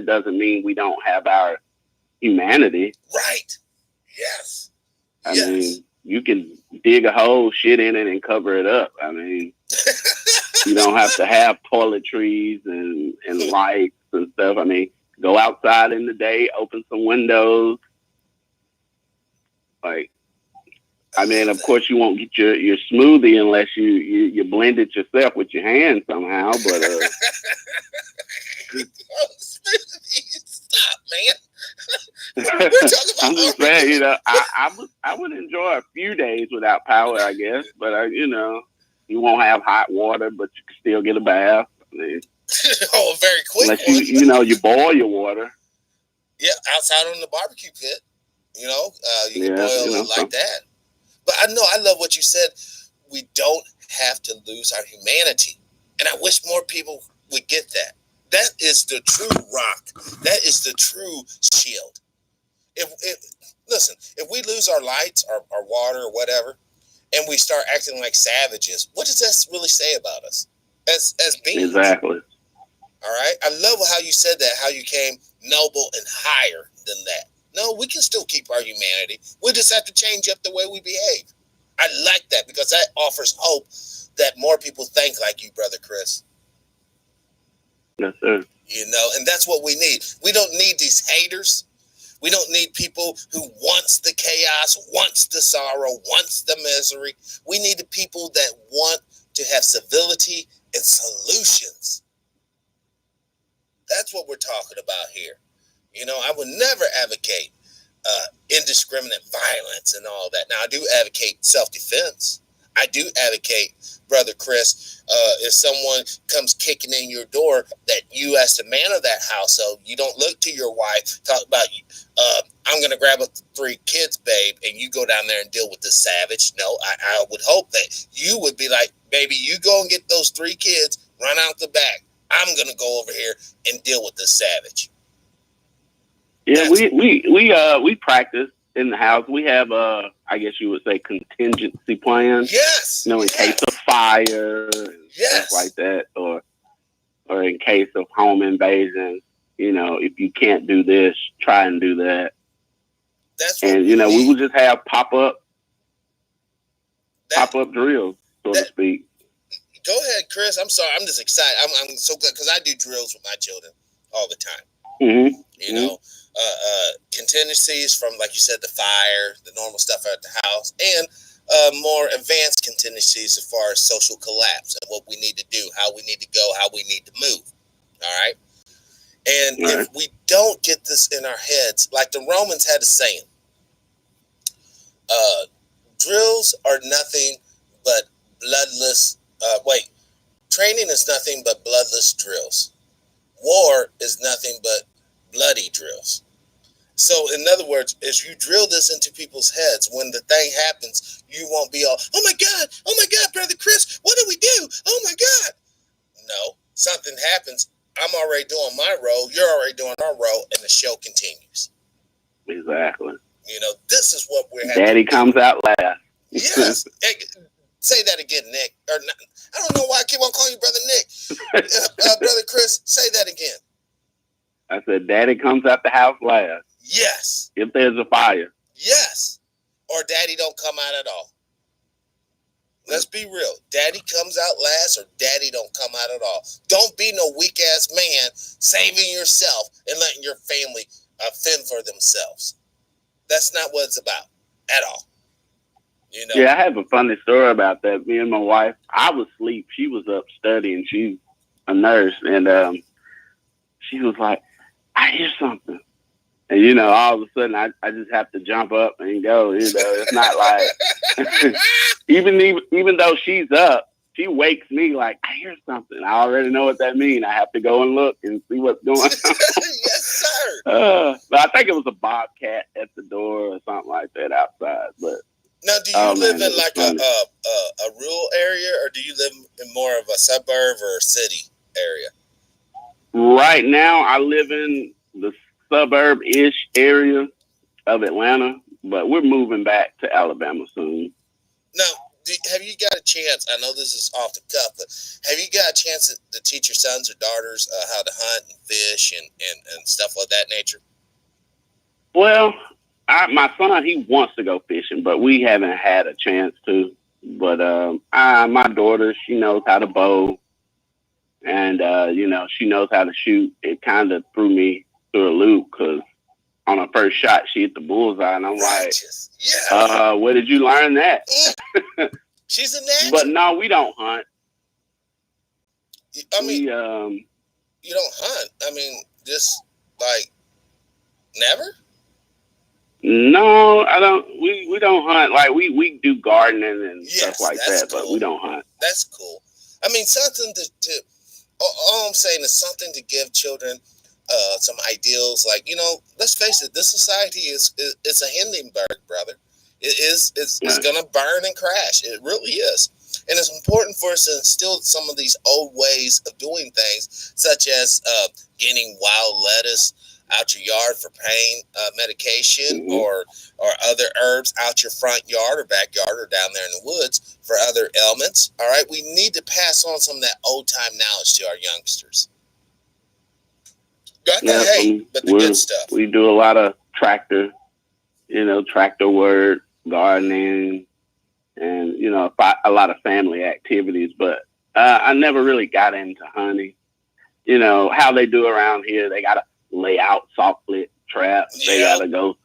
doesn't mean we don't have our humanity. Right. Yes. I mean, you can dig a hole, shit in it, and cover it up. I mean, you don't have to have toiletries and lights and stuff. I mean, go outside in the day, open some windows. Like, I mean, of course, you won't get your smoothie unless you blend it yourself with your hand somehow. But stop, man. I'm just saying, I would enjoy a few days without power, I guess. But you won't have hot water, but you can still get a bath. I mean, very quick. Unless you boil your water. Yeah, outside on the barbecue pit. You can boil it like that. But I love what you said. We don't have to lose our humanity. And I wish more people would get that. That is the true rock. That is the true shield. If we lose our lights, our water, or whatever, and we start acting like savages, what does that really say about us as beings? Exactly. All right? I love how you said that, how you came noble and higher than that. No, we can still keep our humanity. We just have to change up the way we behave. I like that because that offers hope that more people think like you, Brother Chris. Yes, sir. And that's what we need. We don't need these haters. We don't need people who wants the chaos, wants the sorrow, wants the misery. We need the people that want to have civility and solutions. That's what we're talking about here. I would never advocate indiscriminate violence and all that. Now, I do advocate self-defense. I do advocate, Brother Chris, if someone comes kicking in your door, that you as the man of that household, you don't look to your wife, talk about, I'm going to grab up the 3 kids, babe, and you go down there and deal with the savage. No, I would hope that you would be like, baby, you go and get those 3 kids, run out the back. I'm going to go over here and deal with the savage. Yeah, we practice in the house. We have I guess you would say contingency plans. Yes. In case of fire and stuff like that, or in case of home invasion. If you can't do this, try and do that. That's what we would just have pop up drills, so to speak. Go ahead, Chris. I'm sorry. I'm just excited. I'm so glad because I do drills with my children all the time. Mm-hmm. You know, contingencies from, like you said, the fire, the normal stuff at the house, and more advanced contingencies as far as social collapse and what we need to do, how we need to go, how we need to move. All right. And if we don't get this in our heads, like the Romans had a saying, drills are nothing but bloodless. Training is nothing but bloodless drills. War is nothing but bloody drills. So, in other words, as you drill this into people's heads, when the thing happens, you won't be all, oh my God, Brother Chris, what do we do? Oh my God. No, something happens. I'm already doing my role. You're already doing our role, and the show continues. Exactly. You know, this is what we're having. Daddy comes out last. Yes. Hey, say that again, Nick. Or not, I don't know why I keep on calling you Brother Nick. Brother Chris, say that again. I said, Daddy comes out the house last. Yes. If there's a fire. Yes. Or Daddy don't come out at all. Let's be real. Daddy comes out last, or Daddy don't come out at all. Don't be no weak ass man saving yourself and letting your family fend for themselves. That's not what it's about at all. You know? Yeah, I have a funny story about that. Me and my wife, I was asleep. She was up studying. She's a nurse, and she was like, I hear something. And, you know, all of a sudden, I just have to jump up and go. You know, it's not like, even though she's up, she wakes me like, I hear something. I already know what that means. I have to go and look and see what's going on. Yes, sir. But I think it was a bobcat at the door or something like that outside. But now, do you live in like a rural area, or do you live in more of a suburb or a city area? Right now, I live in the suburb-ish area of Atlanta, but we're moving back to Alabama soon. Now, have you got a chance? I know this is off the cuff, but have you got a chance to teach your sons or daughters how to hunt and fish and stuff of that nature? Well, my son, he wants to go fishing, but we haven't had a chance to. But my daughter, she knows how to bow, and you know, she knows how to shoot. It kind of threw me through a loop because on her first shot, she hit the bullseye, and I'm Righteous. like, where did you learn that? She's a natural. But no, we don't hunt. I mean, you don't hunt. I mean, just like never. No, I don't. We don't hunt. Like we do gardening and stuff like that, cool. But we don't hunt. That's cool. I mean, something to all I'm saying is something to give children some ideals. Like, you know, let's face it, this society is it's a Hindenburg, brother. It's gonna burn and crash. It really is. And it's important for us to instill some of these old ways of doing things, such as getting wild lettuce out your yard for pain medication, or other herbs out your front yard or backyard or down there in the woods for other ailments. All right, we need to pass on some of that old time knowledge to our youngsters. Got the hate, but the good stuff. We do a lot of tractor work, gardening, and you know, a lot of family activities. But I never really got into hunting. You know how they do around here. They gotta lay out soft lit traps. They gotta go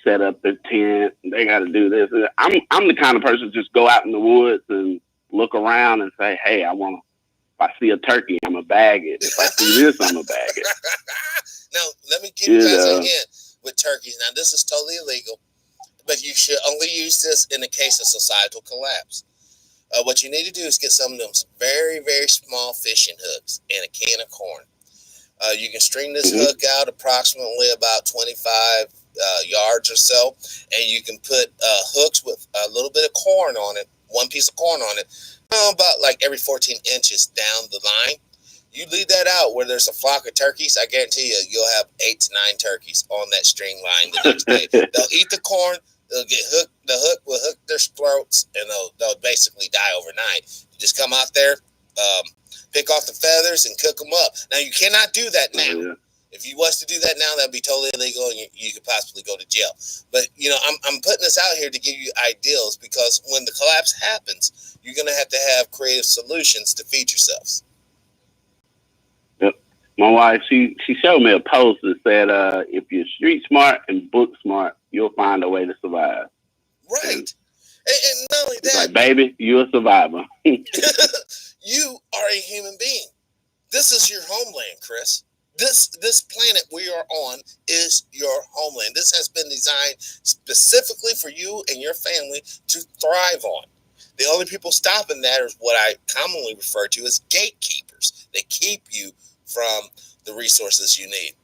set up their tent. They gotta do this. I'm the kind of person to just go out in the woods and look around and say, hey, if I see a turkey, I'm gonna bag it. If I see this, I'm gonna bag it. Now, let me give you guys a hint with turkeys. Now, this is totally illegal, but you should only use this in the case of societal collapse. What you need to do is get some of them very, very small fishing hooks and a can of corn. You can string this hook out approximately about 25 yards or so, and you can put hooks with a little bit of corn on it, one piece of corn on it, about like every 14 inches down the line. You leave that out where there's a flock of turkeys, I guarantee you'll have 8 to 9 turkeys on that string line the next day. They'll eat the corn, they'll get hooked, the hook will hook their throats, and they'll basically die overnight. You just come out there, pick off the feathers and cook them up. Now, you cannot do that now. Yeah. If you was to do that now, that'd be totally illegal, and you could possibly go to jail. But, you know, I'm putting this out here to give you ideals, because when the collapse happens, you're going to have creative solutions to feed yourselves. Yep. My wife, she showed me a post that said, if you're street smart and book smart, you'll find a way to survive. Right. And not only It's that, like, baby, you're a survivor. you are a human being. This is your homeland, Chris. This planet we are on is your homeland. This has been designed specifically for you and your family to thrive on. The only people stopping that is what I commonly refer to as gatekeepers. They keep you from the resources you need.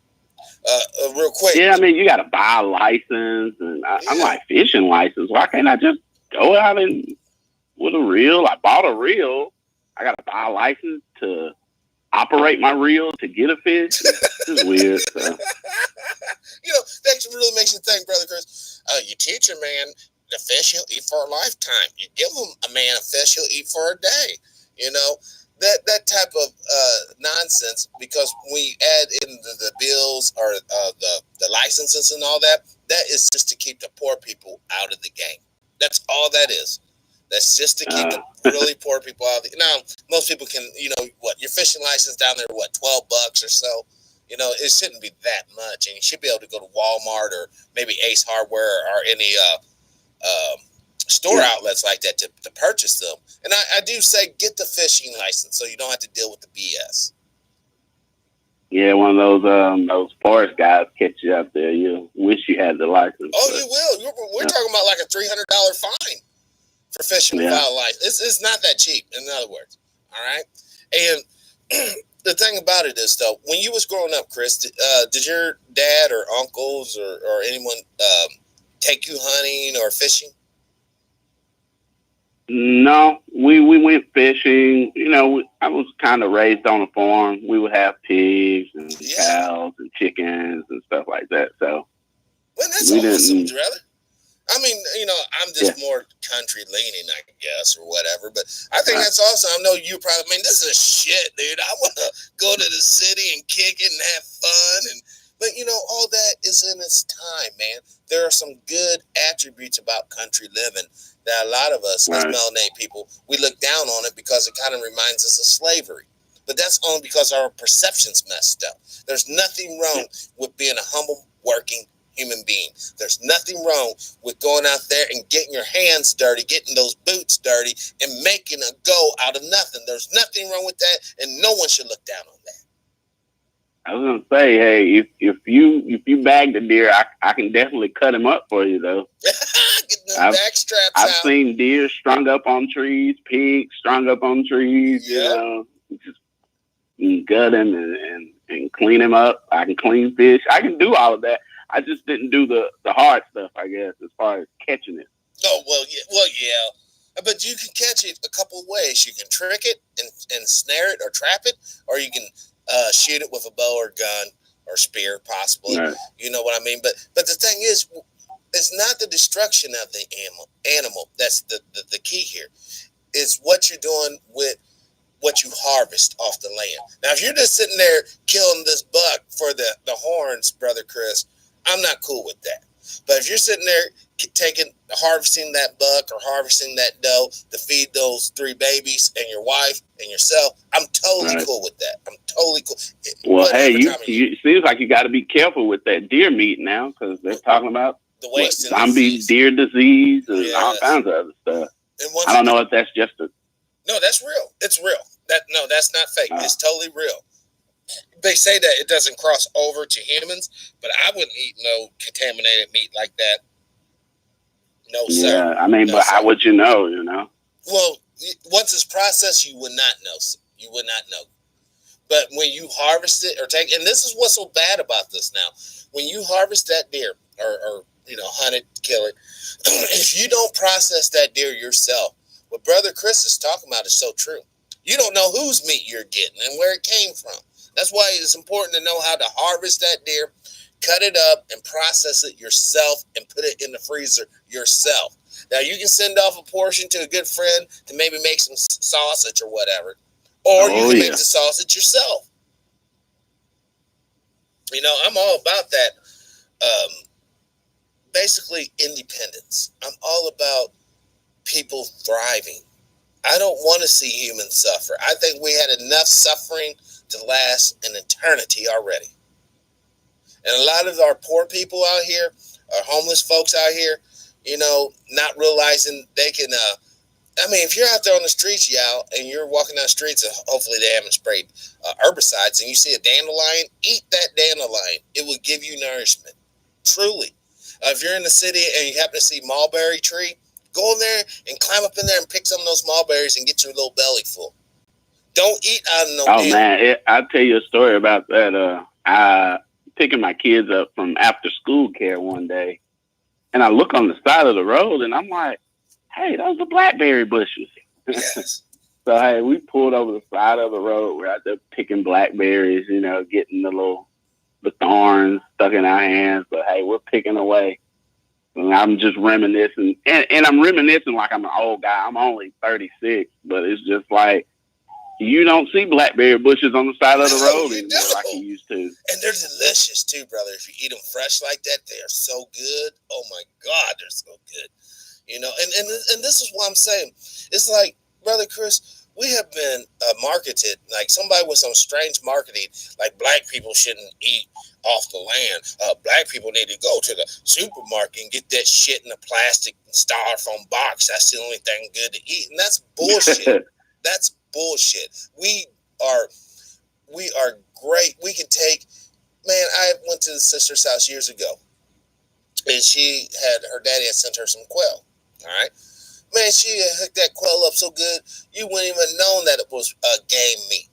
Real quick. Yeah, I mean, you got to buy a license, and I'm like, fishing license. Why can't I just go out and with a reel? I bought a reel. I got to buy a license to operate my reel to get a fish. This is weird. So. That really makes you think, Brother Chris. You teach a man the fish he'll eat for a lifetime. You give him a man a fish he'll eat for a day. That type of nonsense, because we add in the bills or the licenses and all that, that is just to keep the poor people out of the game. That's all that is. That's just to keep the really poor people out of the. Now, most people can, your fishing license down there, $12 or so. It shouldn't be that much, and you should be able to go to Walmart or maybe Ace Hardware or any store outlets like that to purchase them. And I do say get the fishing license so you don't have to deal with the BS. Yeah, one of those forest guys catch you out there. You wish you had the license. Oh, you will. We're talking about like a $300 fine for fishing without a license. It's not that cheap, in other words. All right? And the thing about it is, though, when you was growing up, Chris, did your dad or uncles or anyone take you hunting or fishing? No, we went fishing. I was kind of raised on a farm. We would have pigs and cows and chickens and stuff like that. So, well, that's awesome, brother. I mean, I'm just more country leaning, I guess, or whatever. But I think that's awesome. I know you probably, this is shit, dude. I want to go to the city and kick it and have fun. But, all that is in its time, man. There are some good attributes about country living that a lot of us, as melanated people, we look down on it because it kind of reminds us of slavery. But that's only because our perception's messed up. There's nothing wrong with being a humble, working human being. There's nothing wrong with going out there and getting your hands dirty, getting those boots dirty, and making a go out of nothing. There's nothing wrong with that, and no one should look down on that. I was gonna say, hey, if you bag the deer, I can definitely cut him up for you, though. Get them back straps I've out. seen deer strung up on trees, pigs strung up on trees. Just gut him and clean him up. I can clean fish. I can do all of that. I just didn't do the hard stuff, I guess, as far as catching it. Oh, well, yeah. But you can catch it a couple of ways. You can trick it and snare it or trap it, or you can shoot it with a bow or gun or spear, possibly. Right. You know what I mean? But the thing is, it's not the destruction of the animal. That's the key here. Is what you're doing with what you harvest off the land. Now, if you're just sitting there killing this buck for the horns, Brother Chris, I'm not cool with that. But if you're sitting there harvesting that buck or harvesting that doe to feed those 3 babies and your wife and yourself, I'm totally cool with that. I'm totally cool. Well, hey, you seems like you got to be careful with that deer meat now, because they're talking about zombie deer disease and all kinds of other stuff. I don't know if that's just No, that's real. It's real. That's not fake. It's totally real. They say that it doesn't cross over to humans, but I wouldn't eat no contaminated meat like that. No, sir. Yeah, I mean, but how would you know, Well, once it's processed, you would not know. You would not know. But when you harvest it or and this is what's so bad about this now, when you harvest that deer or hunt it, kill it, if you don't process that deer yourself, what Brother Chris is talking about is so true. You don't know whose meat you're getting and where it came from. That's why it's important to know how to harvest that deer, cut it up, and process it yourself and put it in the freezer yourself. Now, you can send off a portion to a good friend to maybe make some sausage or whatever, or you can make the sausage yourself. I'm all about that. Basically, independence. I'm all about people thriving. I don't want to see humans suffer. I think we had enough suffering to last an eternity already. And a lot of our poor people out here, our homeless folks out here, not realizing they can, if you're out there on the streets, y'all, and you're walking down the streets, and hopefully they haven't sprayed herbicides, and you see a dandelion, eat that dandelion. It will give you nourishment. Truly. If you're in the city and you happen to see mulberry tree, go in there and climb up in there and pick some of those mulberries and get your little belly full. Don't eat out of no man, I'll tell you a story about that. I picking my kids up from after school care one day, and I look on the side of the road, and I'm like, hey, those are blackberry bushes. Yes. So, hey, we pulled over the side of the road. We're out there picking blackberries, getting the thorns stuck in our hands. But, hey, we're picking away. And I'm just reminiscing. And I'm reminiscing like I'm an old guy. I'm only 36. But it's just like, you don't see blackberry bushes on the side of the road anymore like you used to. And they're delicious, too, brother. If you eat them fresh like that, they are so good. Oh, my God, they're so good. And this is what I'm saying. It's like, Brother Chris, we have been marketed like somebody with some strange marketing, like black people shouldn't eat off the land. Black people need to go to the supermarket and get that shit in a plastic styrofoam box. That's the only thing good to eat. And that's bullshit. That's bullshit. We are great. We can take, man, I went to the sister's house years ago, and her daddy had sent her some quail. All right. Man, she hooked that quail up so good, you wouldn't even known that it was game meat.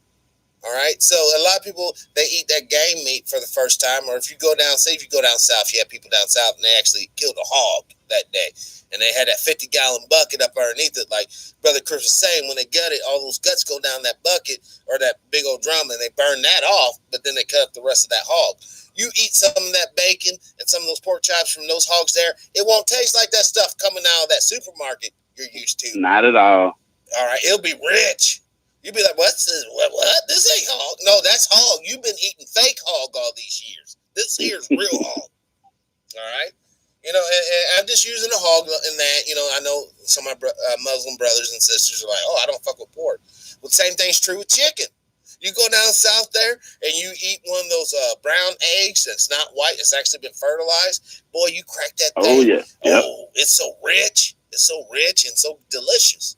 All right. So a lot of people, they eat that game meat for the first time. Or if you go down south, you have people down south and they actually killed a hog that day. And they had that 50-gallon bucket up underneath it. Like Brother Chris was saying, when they gut it, all those guts go down that bucket or that big old drum and they burn that off, but then they cut up the rest of that hog. You eat some of that bacon and some of those pork chops from those hogs there, it won't taste like that stuff coming out of that supermarket you're used to. Not at all. All right. It'll be rich. You'll be like, what's this? What? This ain't hog. No, that's hog. You've been eating fake hog all these years. This here's real hog. All right. And I'm just using a hog in that, I know some of my Muslim brothers and sisters are like, oh, I don't fuck with pork. Well, the same thing's true with chicken. You go down south there and you eat one of those brown eggs that's not white. It's actually been fertilized. Boy, you crack that thing. Oh, yeah. Yep. Oh, it's so rich. It's so rich and so delicious.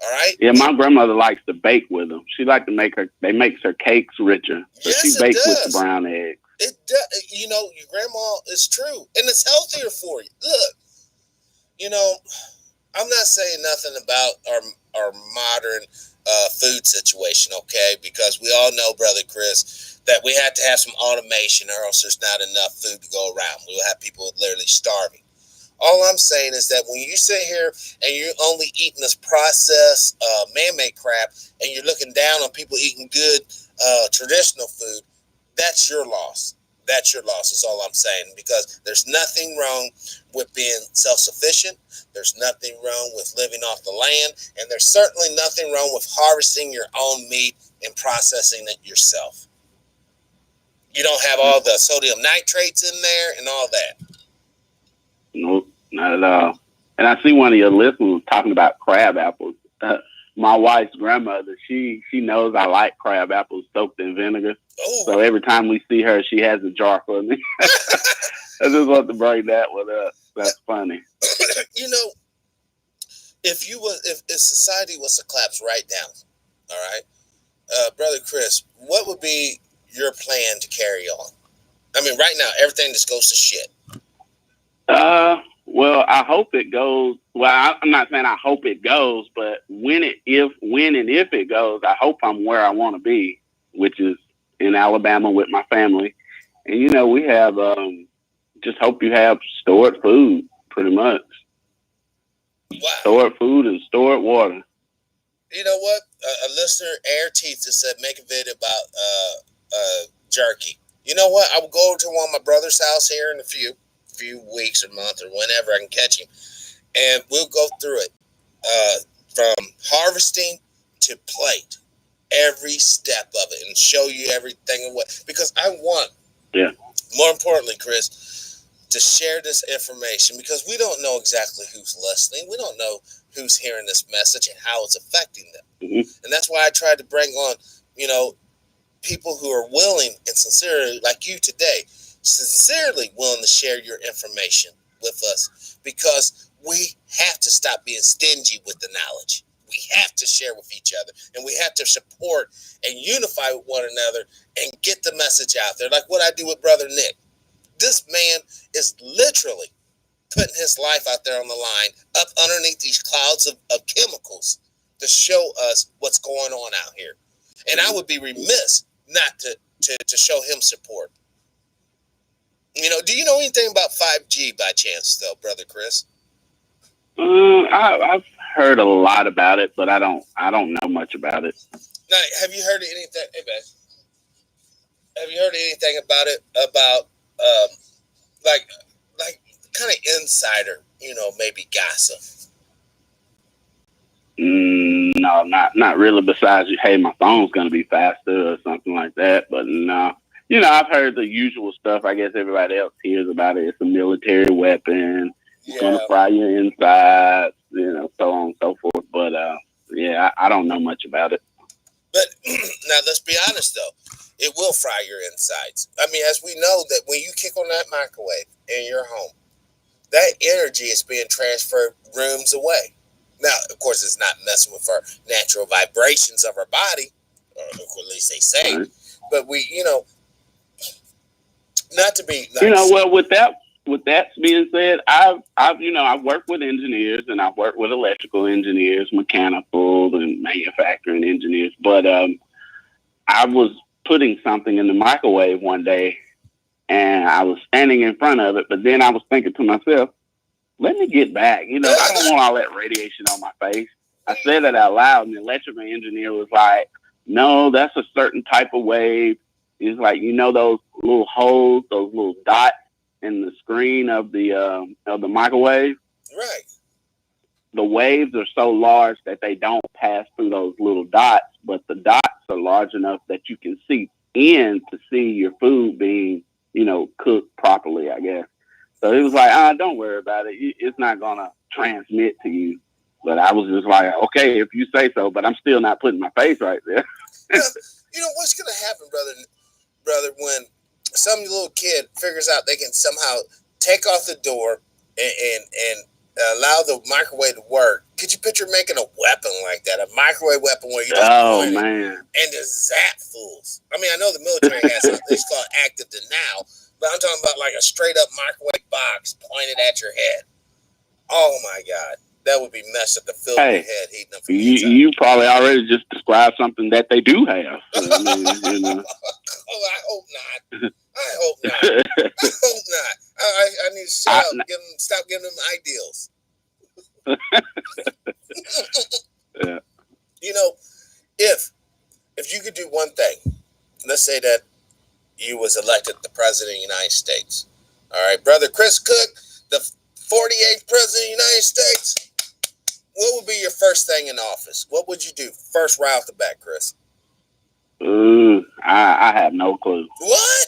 All right. Yeah, my grandmother likes to bake with them. She likes to makes her cakes richer. So yes, she bakes with the brown eggs. It does. Your grandma is true. And it's healthier for you. Look, I'm not saying nothing about our modern food situation, okay? Because we all know, Brother Chris, that we have to have some automation or else there's not enough food to go around. We'll have people literally starving. All I'm saying is that when you sit here and you're only eating this processed, man-made crap, and you're looking down on people eating good, traditional food, that's your loss. That's your loss is all I'm saying, because there's nothing wrong with being self-sufficient. There's nothing wrong with living off the land. And there's certainly nothing wrong with harvesting your own meat and processing it yourself. You don't have all the sodium nitrates in there and all that. Nope, not at all. And I see one of your listeners talking about crab apples. My wife's grandmother, she knows I like crab apples soaked in vinegar. Ooh. So every time we see her, she has a jar for me. I just want to bring that one up. That's funny. If society was to collapse right down, all right, Brother Chris, what would be your plan to carry on? I mean, right now, everything just goes to shit. Well, I hope it goes. Well, I'm not saying I hope it goes, but when and if it goes, I hope I'm where I want to be, which is in Alabama with my family. And, we have, just hope you have stored food, pretty much. Wow. Stored food and stored water. You know what? A listener, Air Teeth, just said, make a video about jerky. You know what? I will go to one of my brother's house here in a few weeks or month or whenever I can catch him, and we'll go through it from harvesting to plate, every step of it, and show you everything and what, because I want, more importantly, Chris, to share this information, because we don't know exactly who's listening. We don't know who's hearing this message and how it's affecting them. Mm-hmm. And that's why I tried to bring on, people who are willing and sincerely, like you today, sincerely willing to share your information with us, because we have to stop being stingy with the knowledge. We have to share with each other, and we have to support and unify with one another and get the message out there. Like what I do with Brother Nick. This man is literally putting his life out there on the line, up underneath these clouds of chemicals to show us what's going on out here. And I would be remiss not to show him support. You know, do you know anything about 5G by chance, though, Brother Chris? I've heard a lot about it, but I don't know much about it. Now, have you heard anything? Hey, man, have you heard anything about it? About like kind of insider, maybe gossip. No, not really. Besides, hey, my phone's gonna be faster or something like that. But no, I've heard the usual stuff. I guess everybody else hears about it. It's a military weapon. It's gonna fry your insides, so on and so forth. But yeah, I don't know much about it. But now let's be honest, though, it will fry your insides. I mean, as we know that when you kick on that microwave in your home, that energy is being transferred rooms away. Now, of course, it's not messing with our natural vibrations of our body, or at least they say. Right. But we, not to be like, well, with that being said, I've worked with engineers, and I've worked with electrical engineers, mechanical and manufacturing engineers. But I was putting something in the microwave one day, and I was standing in front of it, but then I was thinking to myself, let me get back. I don't want all that radiation on my face. I said that out loud, and the electrical engineer was like, no, that's a certain type of wave. It's like, those little holes, those little dots in the screen of the microwave. Right. The waves are so large that they don't pass through those little dots, but the dots are large enough that you can see in to see your food being, cooked properly, I guess. So it was like, don't worry about it. It's not going to transmit to you. But I was just like, okay, if you say so, but I'm still not putting my face right there. What's going to happen, brother, when some little kid figures out they can somehow take off the door and allow the microwave to work? Could you picture making a weapon like that, a microwave weapon where you just point it and just zap fools? I mean, I know the military has something it's called active denial, but I'm talking about like a straight up microwave box pointed at your head. Oh my God, that would be messed up to fill your head heating up. You probably already just described something that they do have. So, I mean, Oh, I hope not. I need to shut up. Stop giving them ideals. Yeah. If you could do one thing, let's say that you was elected the president of the United States. All right, Brother Chris Cook, the 48th president of the United States. What would be your first thing in office? What would you do first right off the bat, Chris? I have no clue. What?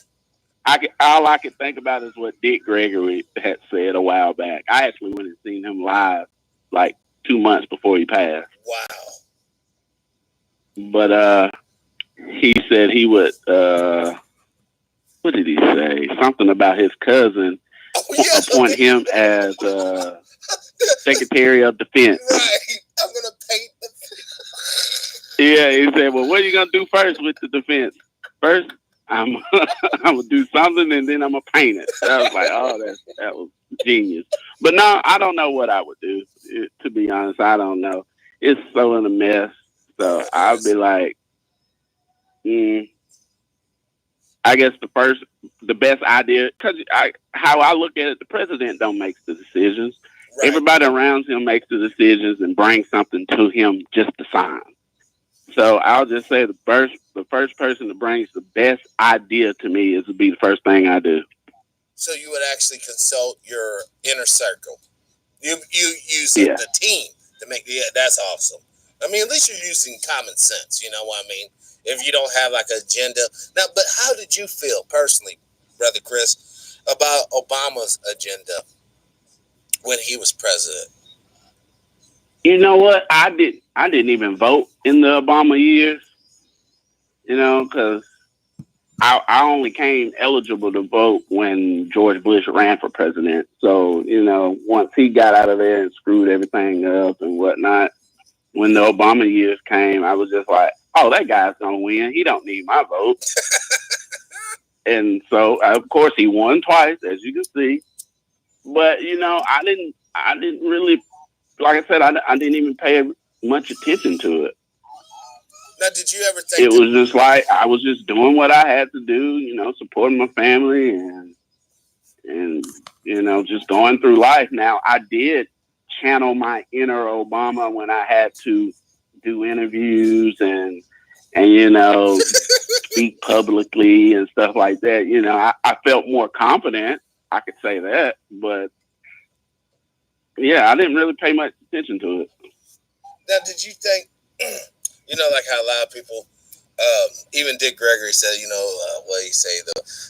All I can think about is what Dick Gregory had said a while back. I actually went and seen him live like 2 months before he passed. Wow. But he said he would, what did he say? Something about his cousin appoint him as Secretary of Defense. Right. I'm going to paint the... Yeah, he said, well, what are you going to do first with the defense? First, I'm going to do something, and then I'm going to paint it. I was like, oh, that was genius. But no, I don't know what I would do. To be honest, I don't know. It's so in a mess. So I'll be like, I guess the best idea, because how I look at it, the president don't make the decisions. Right. Everybody around him makes the decisions and brings something to him just to sign. So I'll just say the first person that brings the best idea to me would be the first thing I do. So you would actually consult your inner circle. You use the team to make that's awesome. I mean, at least you're using common sense. You know what I mean? If you don't have like an agenda. Now, but how did you feel personally, Brother Chris, about Obama's agenda when he was president? You know what? I didn't even vote in the Obama years, because I only came eligible to vote when George Bush ran for president. So, once he got out of there and screwed everything up and whatnot, when the Obama years came, I was just like, oh, that guy's going to win. He don't need my vote. And so, of course, he won twice, as you can see. But, I didn't really, like I said, I didn't even pay much attention to it. Now, did you ever think it was just like I was just doing what I had to do, supporting my family and just going through life. Now, I did channel my inner Obama when I had to do interviews and speak publicly and stuff like that. I felt more confident. I could say that, but yeah, I didn't really pay much attention to it. Now, did you think, like how a lot of people, even Dick Gregory said, what he say,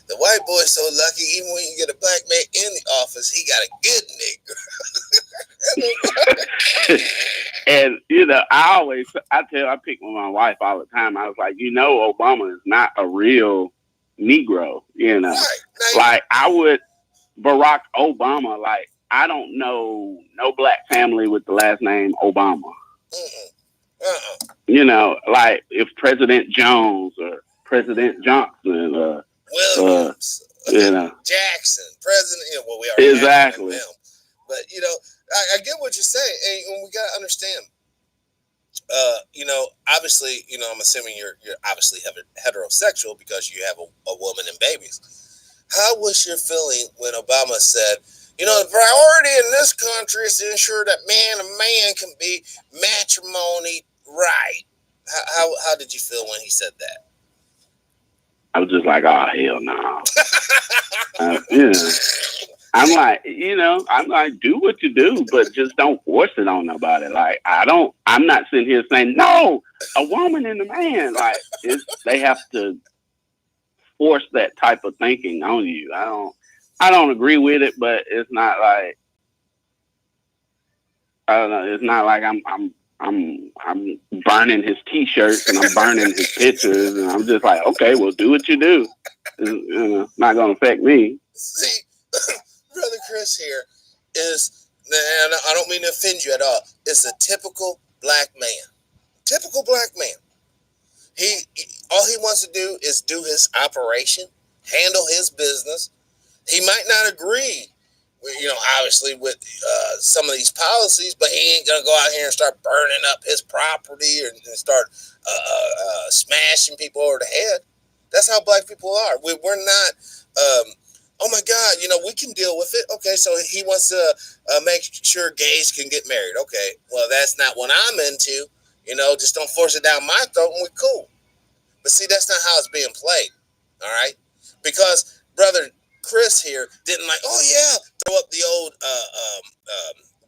the white boy's so lucky, even when you get a black man in the office, he got a good nigga. And, I pick with my wife all the time. I was like, Obama is not a real Negro, Right. Like Barack Obama, like, I don't know no black family with the last name Obama. Like if President Jones or President Johnson or Williams, Jackson, President. Well, we already exactly. Have him. But I get what you're saying, and we gotta understand. Obviously, I'm assuming you're obviously heterosexual because you have a woman and babies. How was your feeling when Obama said, the priority in this country is to ensure that man and man can be matrimony right? How did you feel when he said that? I was just like, oh, hell no. I'm like, do what you do, but just don't force it on nobody. Like, I'm not sitting here saying, no, a woman and a man. Like, they have to force that type of thinking on you. I don't agree with it, but it's not like, I don't know. It's not like I'm burning his T-shirts and I'm burning his pictures, and I'm just like, okay, well, do what you do. It's not going to affect me. See, Brother Chris here is, and I don't mean to offend you at all, is a typical black man. Typical black man. He all he wants to do is do his operation, handle his business. He might not agree, obviously with some of these policies, but he ain't gonna go out here and start burning up his property and start smashing people over the head. That's how black people are. We're not. Oh my God, we can deal with it. Okay, so he wants to make sure gays can get married. Okay, well that's not what I'm into. Just don't force it down my throat and we're cool. But see, that's not how it's being played. All right, because Brother Chris here didn't oh yeah, throw up the old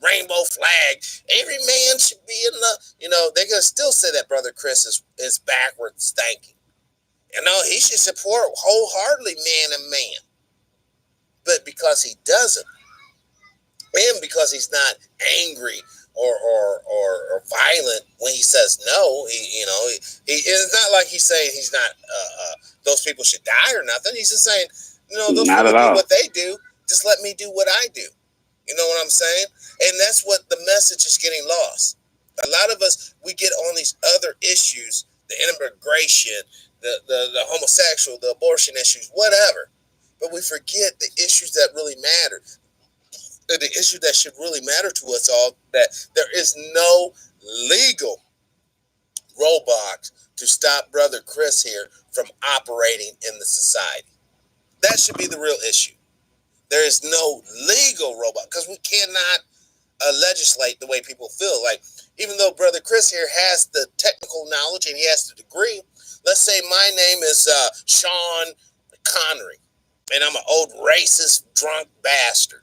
rainbow flag. Every man should be in the, they're gonna still say that Brother Chris is backwards thinking. He should support wholeheartedly man and man. But because he doesn't, and because he's not angry or violent when he says no, he it's not like he's saying he's not those people should die or nothing. He's just saying, those not people do what they do. Just let me do what I do. You know what I'm saying? And that's what the message is getting lost. A lot of us, we get on these other issues, the immigration, the homosexual, the abortion issues, whatever. But we forget the issues that really matter. The issue that should really matter to us all, that there is no legal roadblocks to stop Brother Chris here from operating in the society. That should be the real issue. There is no legal roadblock because we cannot legislate the way people feel. Like, even though Brother Chris here has the technical knowledge and he has the degree, let's say my name is Sean Connery, and I'm an old racist, drunk bastard.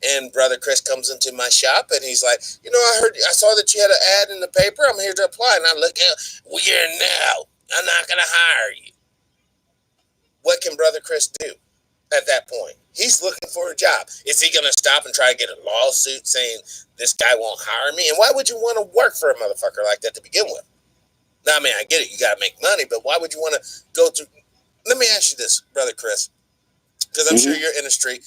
And Brother Chris comes into my shop and he's like, I saw that you had an ad in the paper. I'm here to apply. And I look at, I'm not going to hire you. What can Brother Chris do at that point? He's looking for a job. Is he going to stop and try to get a lawsuit saying this guy won't hire me? And why would you want to work for a motherfucker like that to begin with? Now, I mean, I get it. You got to make money, but why would you want to go through? let me ask you this, Brother Chris, because I'm sure your industry,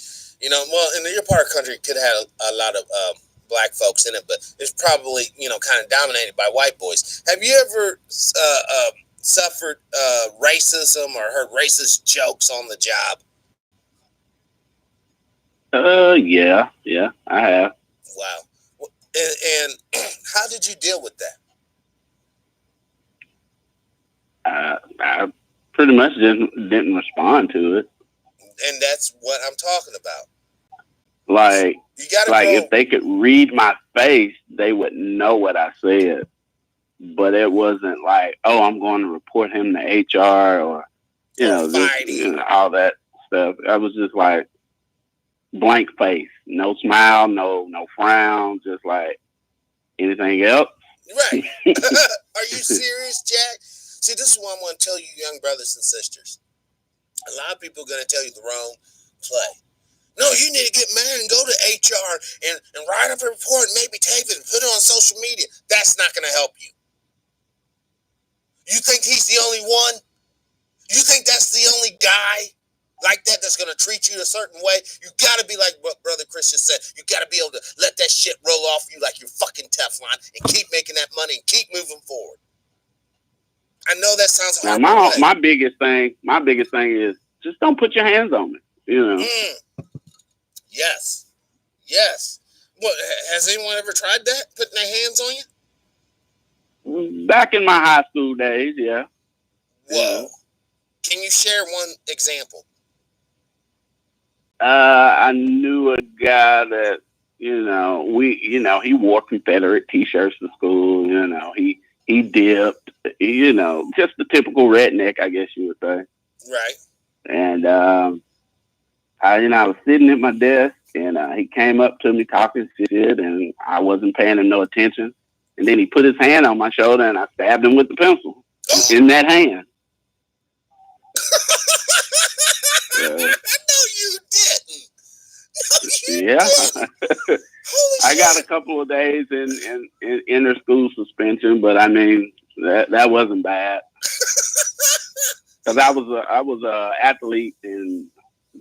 well, in your part of the country could have a lot of black folks in it, but it's probably, kind of dominated by white boys. Have you ever suffered racism or heard racist jokes on the job? Yeah, I have. Wow. And how did you deal with that? I pretty much didn't respond to it. And that's what I'm talking about. Like, you gotta if they could read my face, they would know what I said. But it wasn't like, oh, I'm going to report him to HR or, all that stuff. I was just like, blank face, no smile, no frown, just like, anything else? Right. Are you serious, Jack? See, this is what I'm going to tell you, young brothers and sisters. A lot of people are going to tell you the wrong play. No, you need to get mad and go to HR and write up a report and maybe tape it and put it on social media. That's not going to help you. You think he's the only one? You think that's the only guy like that's going to treat you a certain way? You got to be like what Brother Christian said. You got to be able to let that shit roll off you like you're fucking Teflon and keep making that money and keep moving forward. I know that sounds hard. Now, my biggest thing is just don't put your hands on me. Yes. What, has anyone ever tried that? Putting their hands on you? Back in my high school days, yeah. Whoa. Can you share one example? I knew a guy that, he wore Confederate t-shirts to school. He dipped, just the typical redneck, I guess you would say. Right. And I was sitting at my desk, and he came up to me talking shit, and I wasn't paying him no attention. And then he put his hand on my shoulder, and I stabbed him with the pencil in that hand. No, you didn't. No, you didn't. I got a couple of days in inter school suspension, but I mean that wasn't bad because I was a athlete, and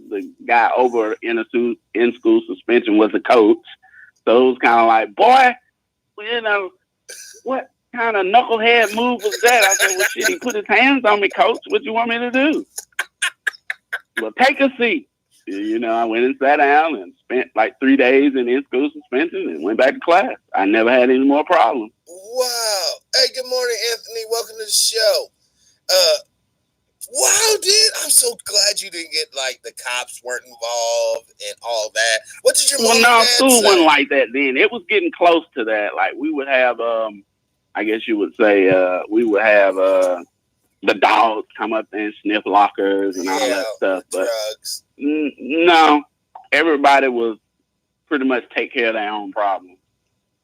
the guy over in school suspension was a coach, so it was kind of like, boy, what kind of knucklehead move was that? I said, well, shit, he put his hands on me, coach. What you want me to do? Well, take a seat. I went and sat down and spent like 3 days in in-school suspension and went back to class. I never had any more problems. Wow. Hey, good morning, Anthony. Welcome to the show. Wow, dude. I'm so glad you didn't get like the cops weren't involved and all that. What did your mom and dad school say? Wasn't like that then. It was getting close to that. Like we would have, I guess you would say, we would have the dogs come up and sniff lockers and all that stuff. But drugs. No, everybody was pretty much take care of their own problems.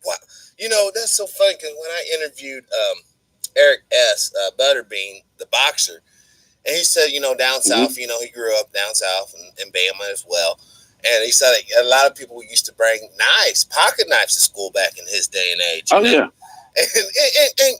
Wow. That's so funny because when I interviewed Eric S. Butterbean, the boxer, and he said, down south, he grew up down south in Bama as well. And he said a lot of people used to bring knives, pocket knives to school back in his day and age. Yeah. And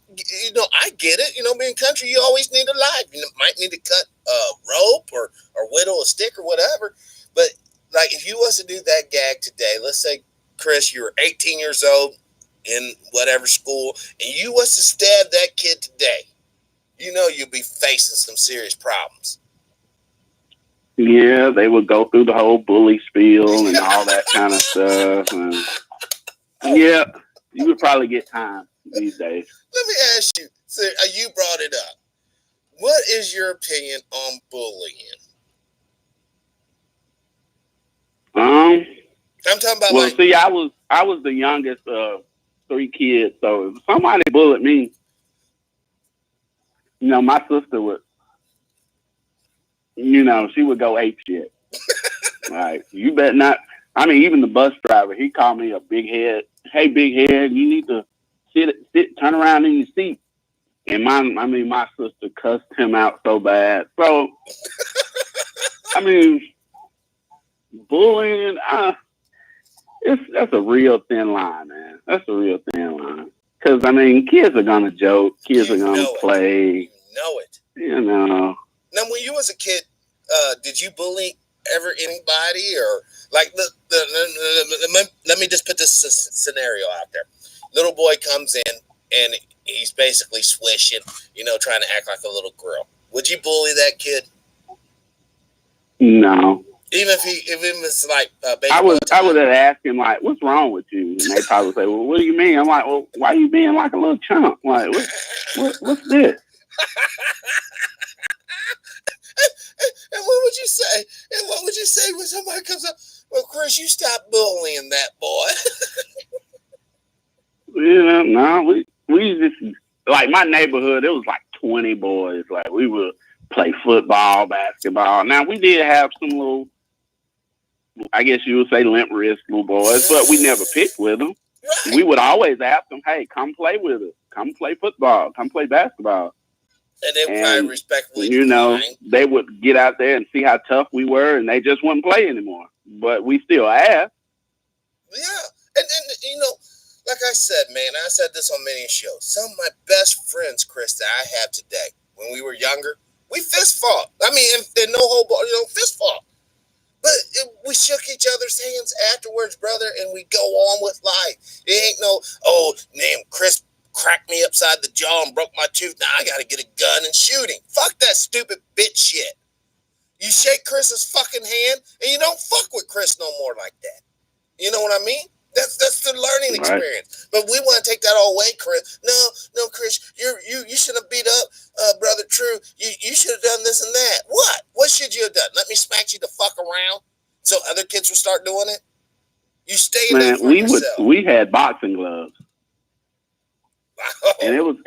I get it. Being country, you always need a knife. You might need to cut a rope or whittle a stick or whatever. But like, if you was to do that gag today, let's say, Chris, you were 18 years old in whatever school, and you was to stab that kid today, you'd be facing some serious problems. Yeah, they would go through the whole bully spiel and all that kind of stuff. And yeah, you would probably get time these days. Let me ask you, so you brought it up. What is your opinion on bullying? I'm talking about. Well, see, I was the youngest of 3 kids, so if somebody bullied me, my sister would, she would go ape shit. Like, you bet not. I mean, even the bus driver, he called me a big head. Hey, big head, you need to sit, turn around in your seat. And my sister cussed him out so bad. So, I mean, bullying, that's a real thin line, man. That's a real thin line. Because, I mean, kids are going to joke. Kids are going to play. You know it. Now, when you was a kid, did you bully ever anybody or like let me just put this scenario out there. Little boy comes in and he's basically swishing, trying to act like a little girl. Would you bully that kid? No. Even if it's like I would have asked him like, "What's wrong with you?" And they probably say, "Well, what do you mean?" I'm like, "Well, why are you being like a little chump? Like, what's this?" And what would you say? And what would you say when somebody comes up? Well, Chris, you stop bullying that boy. Yeah, no, we just like my neighborhood. It was like 20 boys. Like we would play football, basketball. Now we did have some little, I guess you would say, limp wrist little boys, but we never picked with them. Right. We would always ask them, "Hey, come play with us. Come play football. Come play basketball." And they would probably respectfully they would get out there and see how tough we were, and they just wouldn't play anymore. But we still asked. Yeah. And like I said, man, I said this on many shows. Some of my best friends, Chris, that I have today, when we were younger, we fist fought. I mean, and no whole ball, fist fought. But we shook each other's hands afterwards, brother, and we go on with life. It ain't no, damn, Chris cracked me upside the jaw and broke my tooth. Now I got to get a gun and shoot him. Fuck that stupid bitch shit. You shake Chris's fucking hand, and you don't fuck with Chris no more like that. You know what I mean? That's the learning experience. Right. But we want to take that all away, Chris. No, Chris, you should have beat up Brother True. You should have done this and that. What should you have done? Let me smack you the fuck around so other kids will start doing it? You stayed up for yourself. We had boxing gloves. And it was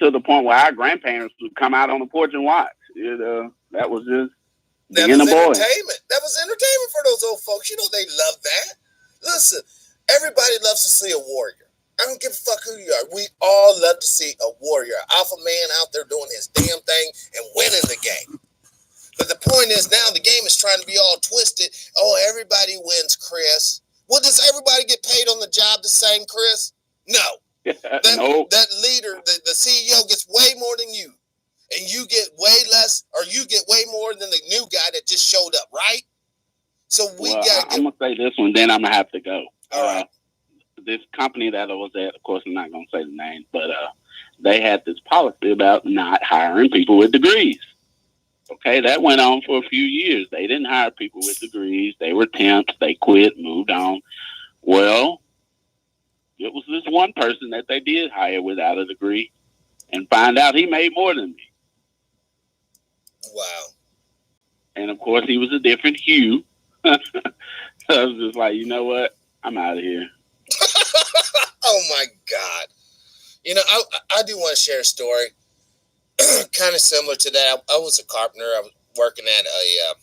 to the point where our grandparents would come out on the porch and watch. That was just being a boy. That was entertainment for those old folks. They love that. Listen, everybody loves to see a warrior. I don't give a fuck who you are. We all love to see a warrior, an alpha man out there doing his damn thing and winning the game. But the point is now the game is trying to be all twisted. Oh, everybody wins, Chris. Well, does everybody get paid on the job the same, Chris? No. That leader, the CEO gets way more than you. And you get way less, or you get way more than the new guy that just showed up, right? So I'm going to say this one, then I'm going to have to go. All right. This company that I was at, of course, I'm not going to say the name, but they had this policy about not hiring people with degrees. Okay, that went on for a few years. They didn't hire people with degrees. They were temps. They quit, moved on. Well, it was this one person that they did hire without a degree and find out he made more than me. Wow. And, of course, he was a different hue. So I was just like, you know what? I'm out of here. Oh, my God. I do want to share a story kind of similar to that. I was a carpenter. I was working at a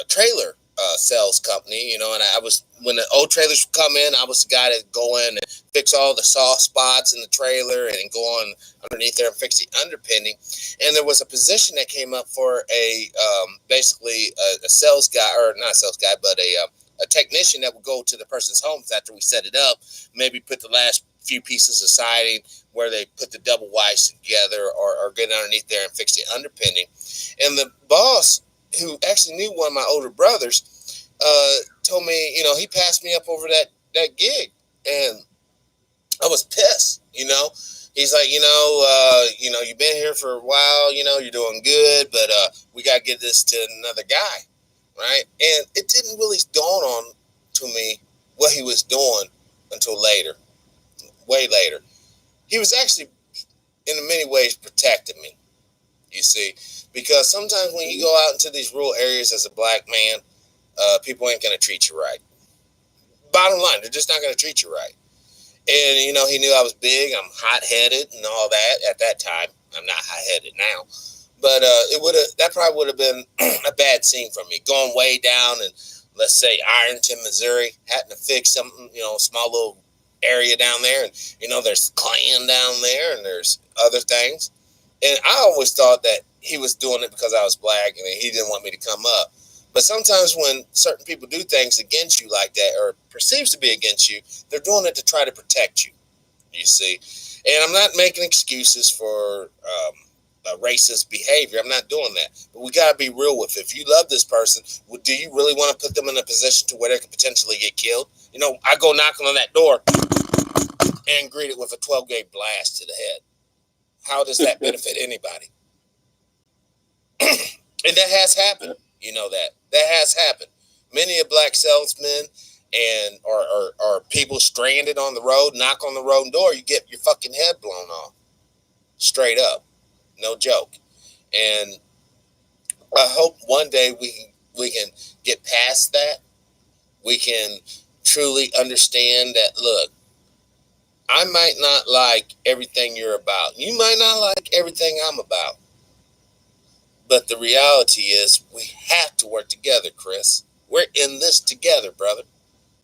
trailer sales company, and I was, when the old trailers would come in, I was the guy that go in and fix all the soft spots in the trailer and go on underneath there and fix the underpinning. And there was a position that came up for basically a sales guy, or not a sales guy, but a technician that would go to the person's homes after we set it up, maybe put the last few pieces of siding where they put the double wides together or get underneath there and fix the underpinning. And the boss, who actually knew one of my older brothers, told me, he passed me up over that gig. And I was pissed, He's like, you've been here for a while, you're doing good, but we got to get this to another guy, right? And it didn't really dawn on to me what he was doing until later, way later. He was actually, in many ways, protecting me, you see, because sometimes when you go out into these rural areas as a black man, people ain't going to treat you right. Bottom line, they're just not going to treat you right. And, he knew I was big, I'm hot-headed and all that at that time. I'm not hot-headed now. But that probably would have been a bad scene for me, going way down in, let's say, Ironton, Missouri, having to fix something, small little area down there. And, there's Klan down there and there's other things. And I always thought that he was doing it because I was black and he didn't want me to come up. But sometimes when certain people do things against you like that, or perceives to be against you, they're doing it to try to protect you, you see. And I'm not making excuses for racist behavior. I'm not doing that. But we got to be real with it. If you love this person, do you really want to put them in a position to where they could potentially get killed? You know, I go knocking on that door and greet it with a 12-gauge blast to the head. How does that benefit anybody? And that has happened. You know that. That has happened. Many a black salesmen and or people stranded on the road, knock on the road door, you get your fucking head blown off. Straight up. No joke. And I hope one day we can get past that. We can truly understand that, look, I might not like everything you're about. You might not like everything I'm about. But the reality is we have to work together, Chris. We're in this together, brother.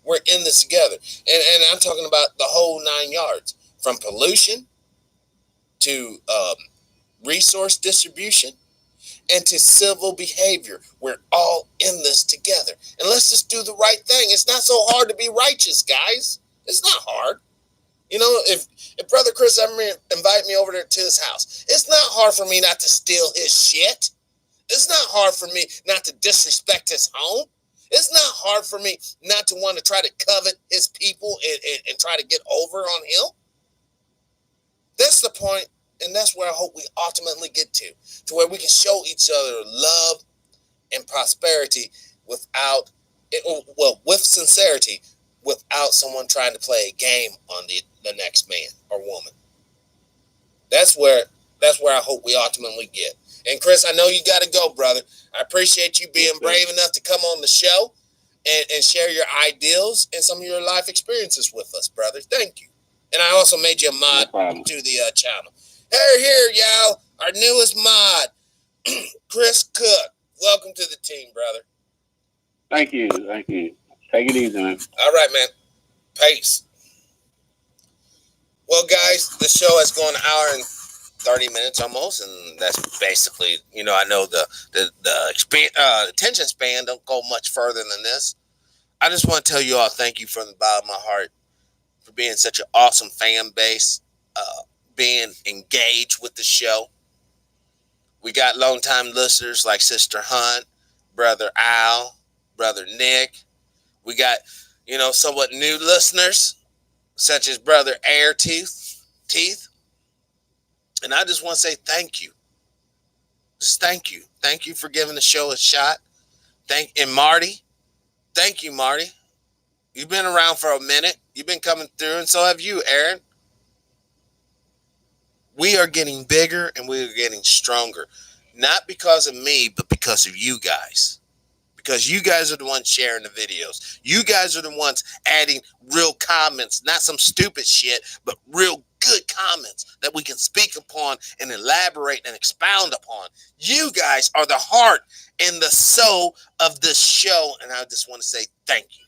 We're in this together. And I'm talking about the whole 9 yards. From pollution to resource distribution and to civil behavior. We're all in this together. And let's just do the right thing. It's not so hard to be righteous, guys. It's not hard. You know, if Brother Chris ever invite me over there to his house, it's not hard for me not to steal his shit. It's not hard for me not to disrespect his home. It's not hard for me not to want to try to covet his people and try to get over on him. That's the point, and that's where I hope we ultimately get to where we can show each other love and prosperity with sincerity, without someone trying to play a game on the next man or woman. That's where I hope we ultimately get. And Chris, I know you got to go, brother. I appreciate you being brave enough to come on the show and share your ideals and some of your life experiences with us, brother. Thank you. And I also made you a mod to the channel. Here, y'all, our newest mod, Chris Cook. Welcome to the team, brother. Thank you. Take it easy, man. All right, man. Peace. Well, guys, the show has gone an hour and 30 minutes almost, and that's basically, you know, I know the attention span don't go much further than this. I just want to tell you all thank you from the bottom of my heart for being such an awesome fan base, being engaged with the show. We got longtime listeners like Sister Hunt, Brother Al, Brother Nick. We got, you know, somewhat new listeners such as Brother Air Teeth. And I just want to say thank you. Just thank you. Thank you for giving the show a shot. And Marty, thank you, Marty. You've been around for a minute. You've been coming through, and so have you, Aaron. We are getting bigger and we are getting stronger. Not because of me, but because of you guys. Because you guys are the ones sharing the videos. You guys are the ones adding real comments, not some stupid shit, but real good comments that we can speak upon and elaborate and expound upon. You guys are the heart and the soul of this show, and I just want to say thank you.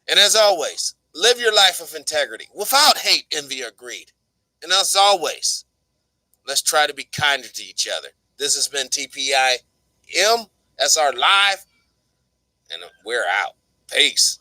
And as always, live your life of integrity without hate, envy, or greed. And as always, let's try to be kinder to each other. This has been TPIM. SR Live, and we're out. Peace.